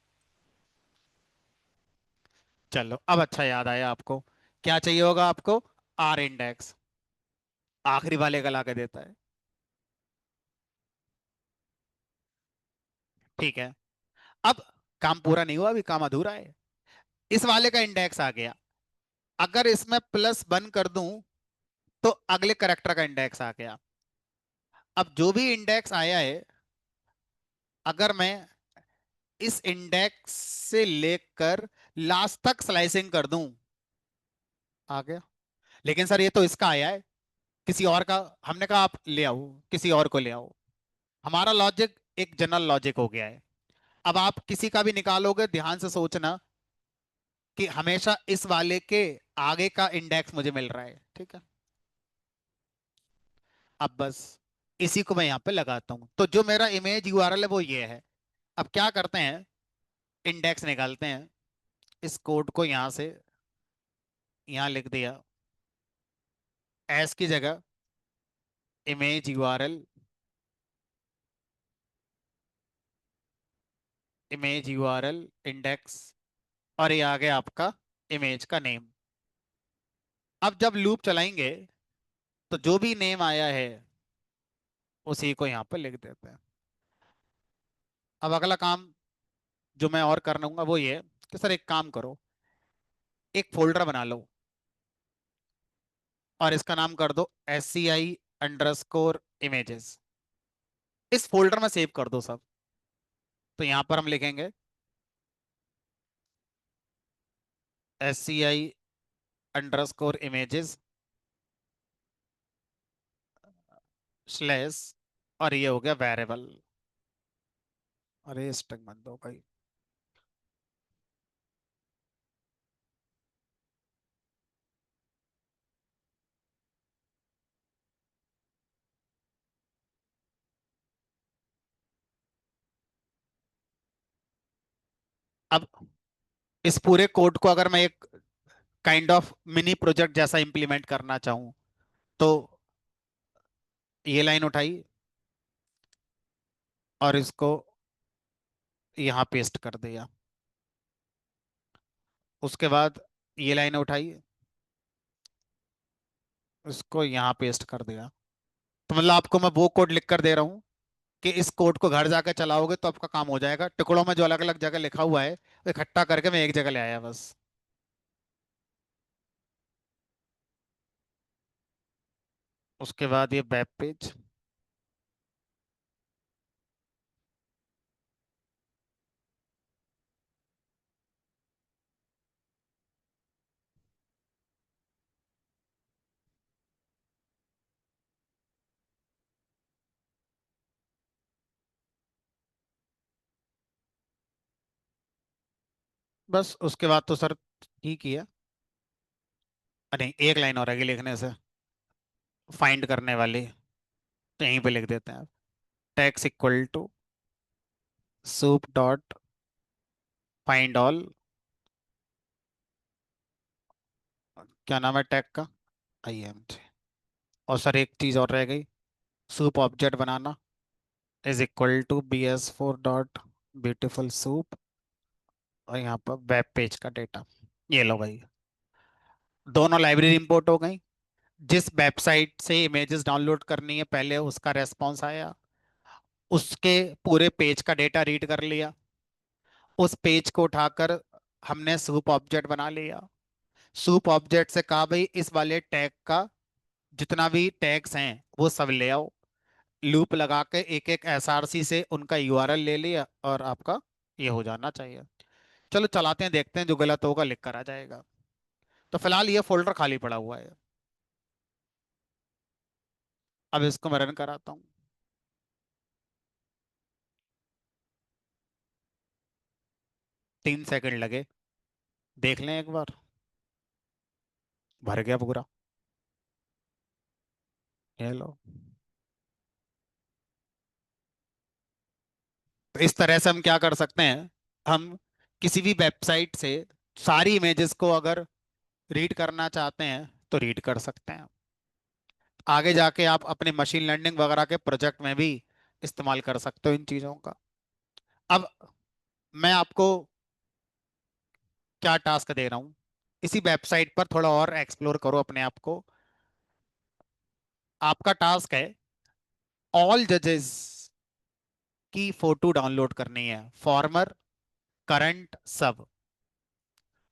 चलो, अब अच्छा याद आया आपको। क्या चाहिए होगा आपको? R इंडेक्स, आखिरी वाले का ला के देता है। ठीक है, अब काम पूरा नहीं हुआ, अभी काम अधूरा है। इस वाले का इंडेक्स आ गया, अगर इसमें +1 कर दूं तो अगले करेक्टर का इंडेक्स आ गया। अब जो भी इंडेक्स आया है, अगर मैं इस इंडेक्स से लेकर लास्ट तक स्लाइसिंग कर दूं, आ गया। लेकिन सर ये तो इसका आया है, किसी और का। हमने कहा आप ले आओ, किसी और को ले आओ। हमारा लॉजिक एक जनरल लॉजिक हो गया है। अब आप किसी का भी निकालोगे, ध्यान से सोचना कि हमेशा इस वाले के आगे का इंडेक्स मुझे मिल रहा है। ठीक है, अब बस इसी को मैं यहां पे लगाता हूं, तो जो मेरा इमेज यूआरएल है वो ये है। अब क्या करते हैं, इंडेक्स निकालते हैं। इस कोड को यहां से यहां लिख दिया, एस की जगह image URL, image URL index, और ये आ गया आपका इमेज का नेम। अब जब लूप चलाएंगे तो जो भी नेम आया है उसी को यहाँ पे लिख देते हैं। अब अगला काम जो मैं और कर लूंगा वो ये है कि सर एक काम करो, एक फोल्डर बना लो और इसका नाम कर दो SCI_images। इस फोल्डर में सेव कर दो सब। तो यहां पर हम लिखेंगे SCI_images स्लैश, और ये हो गया वेरिएबल। अरे स्टक मत दो भाई। अब इस पूरे कोड को अगर मैं एक काइंड ऑफ मिनी प्रोजेक्ट जैसा इंप्लीमेंट करना चाहूँ, तो ये लाइन उठाई और इसको यहाँ पेस्ट कर दिया। उसके बाद ये लाइन उठाई, इसको यहाँ पेस्ट कर दिया। तो मतलब आपको मैं वो कोड लिख कर दे रहा हूँ कि इस कोड को घर जाकर चलाओगे तो आपका काम हो जाएगा। टुकड़ों में जो अलग अलग जगह लिखा हुआ है वो इकट्ठा करके मैं एक जगह ले आया बस। उसके बाद ये वेब पेज। बस उसके बाद तो सर ठीक ही है। नहीं, एक लाइन और आगे लिखने से, फाइंड करने वाली, तो यहीं पे लिख देते हैं। Tags equal to soup dot find all. क्या नाम है टैग का? IMG। और सर एक चीज और रह गई, सूप ऑब्जेक्ट बनाना is equal to BS4 dot beautiful soup, और यहाँ पर वेब पेज का डेटा। ये लो भाई, दोनों लाइब्रेरी इंपोर्ट हो गई। जिस वेबसाइट से इमेजेस डाउनलोड करनी है पहले उसका रेस्पॉन्स आया, उसके पूरे पेज का डेटा रीड कर लिया, उस पेज को उठाकर हमने सूप ऑब्जेक्ट बना लिया। सूप ऑब्जेक्ट से कहा भाई इस वाले टैग का जितना भी टैग्स हैं वो सब ले आओ। लूप लगा के एक एक SRC से उनका URL ले लिया और आपका ये हो जाना चाहिए। चलो चलाते हैं, देखते हैं, जो गलत होगा लिख कर आ जाएगा। तो फिलहाल ये फोल्डर खाली पड़ा हुआ है। अब इसको मैं रन कराता हूँ। 3 सेकंड लगे, देख लें एक बार। भर गया पूरा। ये लो। तो इस तरह से हम क्या कर सकते हैं, हम किसी भी वेबसाइट से सारी इमेजेस को अगर रीड करना चाहते हैं तो रीड कर सकते हैं। आगे जाके आप अपने मशीन लर्निंग वगैरह के प्रोजेक्ट में भी इस्तेमाल कर सकते हो इन चीज़ों का। अब मैं आपको क्या टास्क दे रहा हूँ, इसी वेबसाइट पर थोड़ा और एक्सप्लोर करो अपने आप को। आपका टास्क है ऑल जजेस की फोटो डाउनलोड करनी है, फॉर्मर, करंट, सब।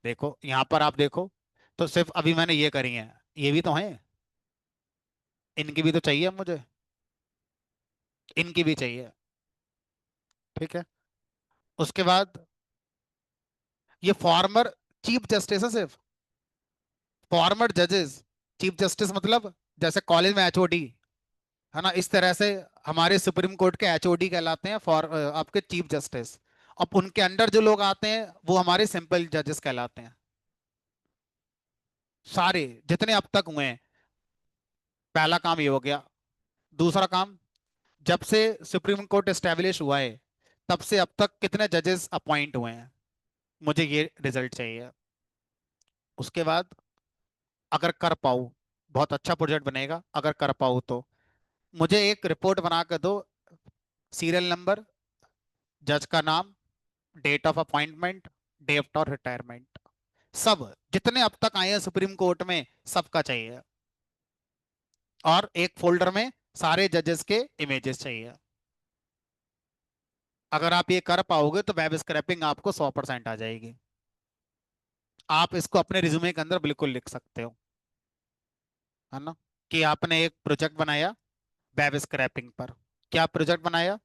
देखो यहाँ पर आप देखो, तो सिर्फ अभी मैंने ये करी है, ये भी तो है, इनकी भी तो चाहिए मुझे, इनकी भी चाहिए। ठीक है। उसके बाद ये फॉर्मर चीफ जस्टिस है सिर्फ, फॉर्मर जजेस। चीफ जस्टिस मतलब जैसे कॉलेज में HOD है ना, इस तरह से हमारे सुप्रीम कोर्ट के HOD कहलाते हैं फॉर आपके चीफ जस्टिस। अब उनके अंडर जो लोग आते हैं वो हमारे सिंपल जजेस कहलाते हैं। सारे जितने अब तक हुए हैं, पहला काम ये हो गया। दूसरा काम, जब से सुप्रीम कोर्ट एस्टेब्लिश हुआ है तब से अब तक कितने जजेस अपॉइंट हुए हैं, मुझे ये रिजल्ट चाहिए। उसके बाद अगर कर पाऊँ, बहुत अच्छा प्रोजेक्ट बनेगा अगर कर पाऊँ तो मुझे एक रिपोर्ट बना कर दो, सीरियल नंबर, जज का नाम, date of appointment, date of retirement, सब जितने अब तक आए हैं सुप्रीम कोर्ट में सबका चाहिए। और एक फोल्डर में सारे जजेस के इमेजेस चाहिए। अगर आप ये कर पाओगे तो वेब स्क्रैपिंग आपको 100% आ जाएगी। आप इसको अपने रिज्यूमे के अंदर बिल्कुल लिख सकते हो, है ना, कि आपने एक प्रोजेक्ट बनाया वेब स्क्रैपिंग पर। क्या प्रोजेक्ट बनाया?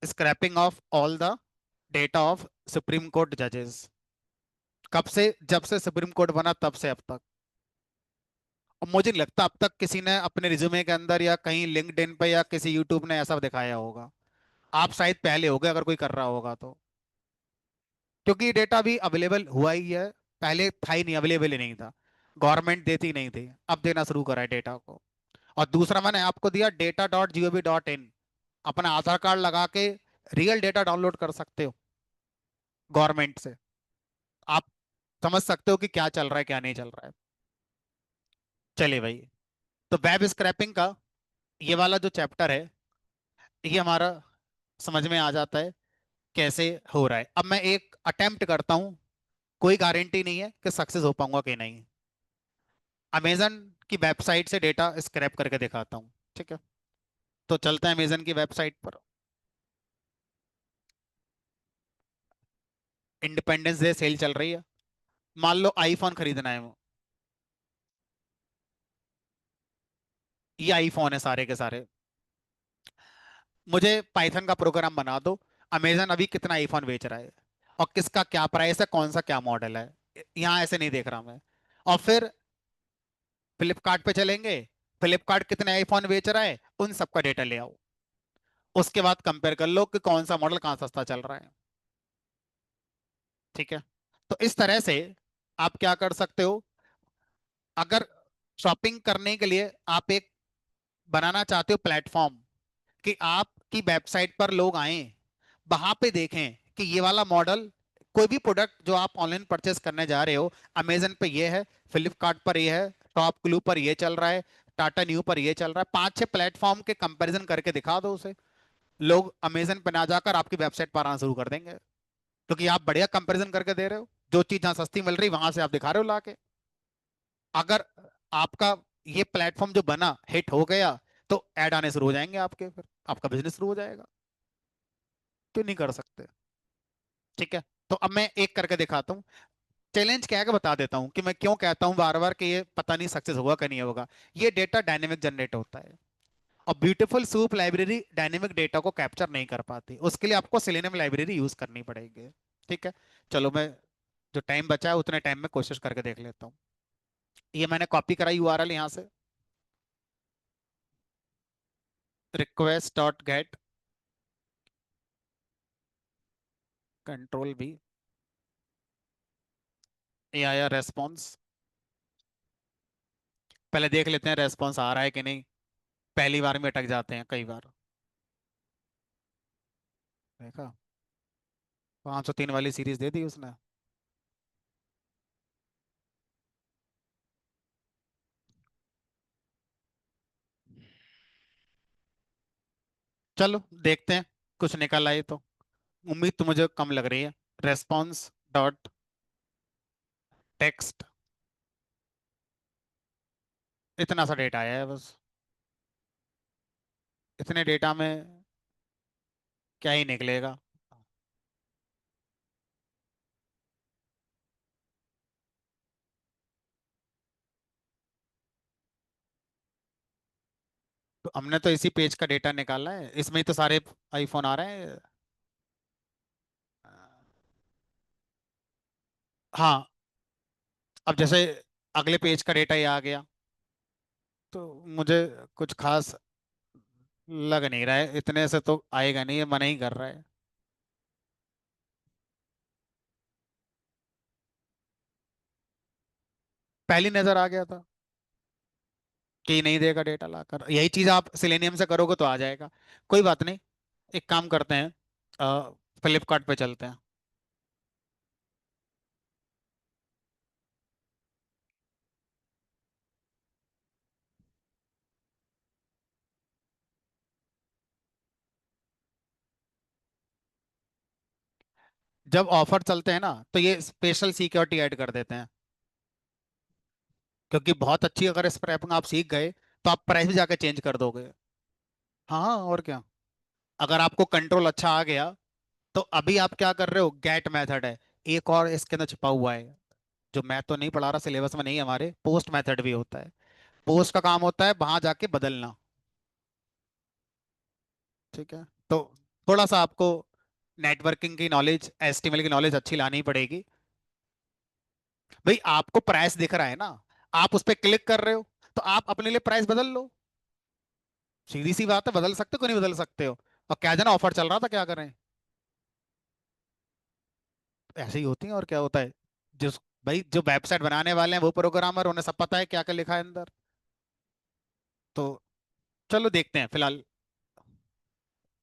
Scraping of all the data of supreme court जजेस। कब से? जब से सुप्रीम कोर्ट बना तब से अब तक। और मुझे नहीं लगता अब तक किसी ने अपने रिज्यूमे के अंदर या कहीं लिंक्डइन पे या किसी यूट्यूब ने ऐसा दिखाया होगा। आप शायद पहले होगे अगर कोई कर रहा होगा तो। क्योंकि ये डेटा भी अवेलेबल हुआ ही है, पहले था ही नहीं, अवेलेबल ही नहीं था, गवर्नमेंट देती नहीं थी, अब देना शुरू करा है डेटा को। और दूसरा मैंने आपको दिया data.gov.in, अपना आधार कार्ड लगा के रियल डेटा डाउनलोड कर सकते हो गवर्नमेंट से। आप समझ सकते हो कि क्या चल रहा है क्या नहीं चल रहा है। चलिए भाई, तो वेब स्क्रैपिंग का ये वाला जो चैप्टर है, ये हमारा समझ में आ जाता है कैसे हो रहा है। अब मैं एक अटेम्प्ट करता हूँ, कोई गारंटी नहीं है कि सक्सेस हो पाऊंगा कि नहीं। अमेजन की वेबसाइट से डेटा स्क्रैप करके दिखाता हूँ, ठीक है। तो चलते हैं अमेजन की वेबसाइट पर। इंडिपेंडेंस डे सेल चल रही है, मान लो आईफोन खरीदना है। ये आईफोन है सारे के सारे। मुझे पाइथन का प्रोग्राम बना दो, अमेजन अभी कितना आईफोन बेच रहा है और किसका क्या प्राइस है, कौन सा क्या मॉडल है, यहाँ ऐसे नहीं देख रहा मैं। और फिर फ्लिपकार्ट पे चलेंगे, फ्लिपकार्ट कितने आईफोन बेच रहा है, उन सबका डेटा ले आओ। उसके बाद कंपेयर कर लो कि कौन सा मॉडल कहाँ सस्ता चल रहा है, ठीक है। तो इस तरह से आप क्या कर सकते हो, अगर शॉपिंग करने के लिए आप एक बनाना चाहते हो प्लेटफॉर्म, कि आपकी वेबसाइट पर लोग आए, वहां पे देखें कि ये वाला मॉडल, कोई भी प्रोडक्ट जो आप ऑनलाइन परचेस करने जा रहे हो, अमेजन पे ये है, फ्लिपकार्ट पर ये है, टॉप क्लू पर ये चल रहा है, टाटा न्यू पर ये चल रहा है, पांच छह प्लेटफॉर्म के कंपैरिजन करके दिखा दो उसे। लोग अमेजन पर ना जाकर आपकी वेबसाइट पर आना शुरू कर देंगे, क्योंकि आप बढ़िया कंपैरिजन करके दे रहे हो। जो चीज जहां सस्ती मिल रही वहां से आप दिखा रहे हो लाके। अगर आपका ये प्लेटफॉर्म जो बना हिट हो गया, तो ऐड आने शुरू हो जाएंगे आपके, फिर आपका बिजनेस शुरू हो जाएगा। क्यों नहीं कर सकते, ठीक है। तो अब मैं एक करके दिखाता हूँ। चैलेंज क्या है कि बता देता हूँ कि मैं क्यों कहता हूँ बार बार कि ये पता नहीं सक्सेस होगा कि नहीं होगा। ये डेटा डायनेमिक जनरेट होता है, और beautiful soup library dynamic data को कैप्चर नहीं कर पाती, उसके लिए आपको सेलेनियम लाइब्रेरी यूज करनी पड़ेगी, ठीक है। चलो मैं जो टाइम बचा है उतने टाइम में कोशिश करके देख लेता हूँ। ये मैंने कॉपी करा यूआरएल यहाँ से, रिक्वेस्ट डॉट गेट कंट्रोल भी, ये आया रेस्पॉन्स। पहले देख लेते हैं रेस्पॉन्स आ रहा है कि नहीं, पहली बार में अटक जाते हैं कई बार। देखा, 503 वाली सीरीज दे दी उसने। चलो देखते हैं, कुछ निकल आए तो। उम्मीद तो मुझे कम लग रही है। रेस्पॉन्स डॉट टेक्स्ट, इतना सा डेटा आया है बस। इतने डेटा में क्या ही निकलेगा। तो हमने तो इसी पेज का डेटा निकाला है, इसमें ही तो सारे आईफोन आ रहे हैं। हाँ, अब जैसे अगले पेज का डेटा ये आ गया, तो मुझे कुछ खास लग नहीं रहा है, इतने से तो आएगा नहीं, ये मना ही कर रहा है। पहली नजर आ गया था कि नहीं देगा डेटा लाकर, यही चीज आप सिलेनियम से करोगे तो आ जाएगा। कोई बात नहीं, एक काम करते हैं, फ्लिपकार्ट पे चलते हैं। जब ऑफर चलते हैं ना, तो ये स्पेशल सिक्योरिटी ऐड कर देते हैं, क्योंकि बहुत अच्छी अगर स्क्रैपिंग आप सीख गए तो आप प्राइस भी जाके चेंज कर दोगे। हाँ और क्या। अगर आपको कंट्रोल अच्छा आ गया, तो अभी आप क्या कर रहे हो, गेट मेथड है, एक और इसके अंदर छुपा हुआ है, जो मैं तो नहीं पढ़ा रहा, सिलेबस में नहीं है हमारे, पोस्ट मेथड भी होता है। पोस्ट का काम होता है वहां जाके बदलना, ठीक है। तो थोड़ा सा आपको नेटवर्किंग की नॉलेज, एचटीएमएल की नॉलेज अच्छी लानी पड़ेगी। भाई आपको प्राइस दिख रहा है ना, आप उस पर क्लिक कर रहे हो, तो आप अपने लिए प्राइस बदल लो। सीधी सी बात है, बदल सकते हो, क्यों नहीं बदल सकते हो? और क्या जाना ऑफर चल रहा था, क्या करें? ऐसे ही होती है, और क्या होता है। जिस भाई जो वेबसाइट बनाने वाले हैं वो प्रोग्रामर, उन्हें सब पता है क्या क्या लिखा है अंदर। तो चलो देखते हैं फिलहाल।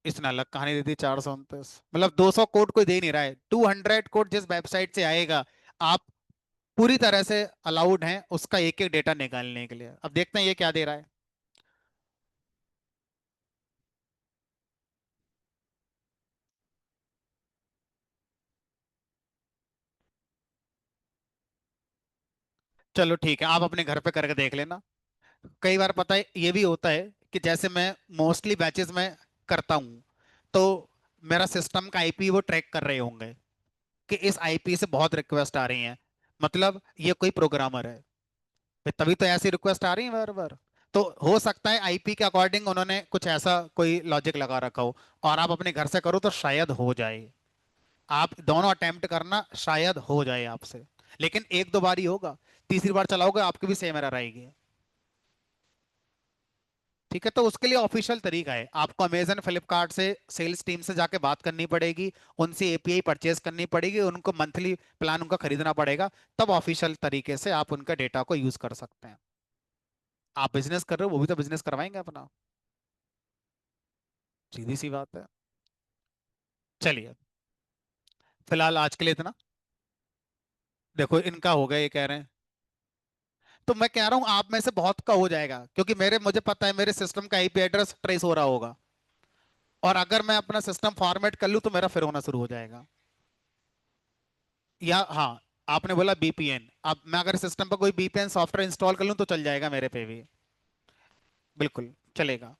इसने अलग कहानी दे दी, 429, मतलब 200 कोड कोई दे नहीं रहा है, 200 कोड जिस वेबसाइट से आएगा, आप पूरी तरह से अलाउड हैं उसका एक एक डेटा निकालने के लिए। अब देखते हैं ये क्या दे रहा है। चलो ठीक है, आप अपने घर पे करके देख लेना। कई बार पता है ये भी होता है कि जैसे मैं मोस्टली बैचेस में करता हूँ, तो मेरा सिस्टम का आईपी वो ट्रैक कर रहे होंगे कि इस आईपी से बहुत रिक्वेस्ट आ रही हैं, मतलब ये कोई प्रोग्रामर है, फिर तभी तो ऐसी रिक्वेस्ट आ रही है बार बार। तो हो सकता है आईपी के अकॉर्डिंग उन्होंने कुछ ऐसा कोई लॉजिक लगा रखा हो, और आप अपने घर से करो तो शायद हो जाए। आप दोनों अटेम्प्ट करना, शायद हो जाए आपसे। लेकिन एक दो बार ही होगा, तीसरी बार चलाओगे आपकी भी सेम एरर आएगी। ठीक है, तो उसके लिए ऑफिशियल तरीका है, आपको अमेजन फ्लिपकार्ट से सेल्स टीम से जाके बात करनी पड़ेगी, उनसे एपीआई परचेज करनी पड़ेगी, उनको मंथली प्लान उनका खरीदना पड़ेगा, तब ऑफिशियल तरीके से आप उनका डेटा को यूज कर सकते हैं। आप बिजनेस कर रहे हो, वो भी तो बिजनेस करवाएंगे अपना। सीधी सी बात है। चलिए, फिलहाल आज के लिए इतना। देखो इनका हो गया, ये कह रहे हैं। तो मैं कह रहा हूं आप में से बहुत का हो जाएगा, क्योंकि मेरे मुझे पता है मेरे सिस्टम का आईपी एड्रेस ट्रेस हो रहा होगा, और अगर मैं अपना सिस्टम फॉर्मेट कर लूं तो मेरा फिर होना शुरू हो जाएगा। या हाँ, आपने बोला बीपीएन, अब मैं अगर सिस्टम पर कोई बीपीएन सॉफ्टवेयर इंस्टॉल कर लूं तो चल जाएगा मेरे पे भी। बिल्कुल चलेगा।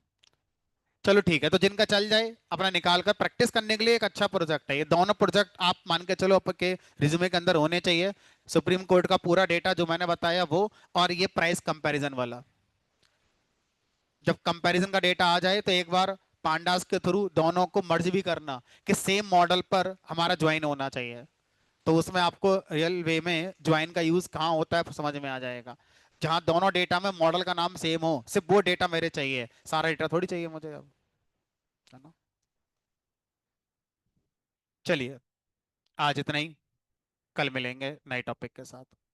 चलो ठीक है, तो जिनका चल जाए अपना निकाल कर प्रैक्टिस करने के लिए एक अच्छा प्रोजेक्ट है ये, दोनों प्रोजेक्ट आप मान के चलो आपके रिज्यूमे के अंदर होने चाहिए। सुप्रीम कोर्ट का पूरा डेटा जो मैंने बताया वो, और ये प्राइस कंपैरिजन वाला। जब कंपैरिजन का डेटा आ जाए तो एक बार पांडास के थ्रू दोनों को मर्ज भी करना, कि सेम मॉडल पर हमारा ज्वाइन होना चाहिए। तो उसमें आपको रियल वे में ज्वाइन का यूज कहाँ होता है समझ में आ जाएगा। जहां दोनों डेटा में मॉडल का नाम सेम हो, सिर्फ वो डेटा मेरे चाहिए, सारा डेटा थोड़ी चाहिए मुझे अब। है ना। चलिए, आज इतना ही। कल मिलेंगे नए टॉपिक के साथ।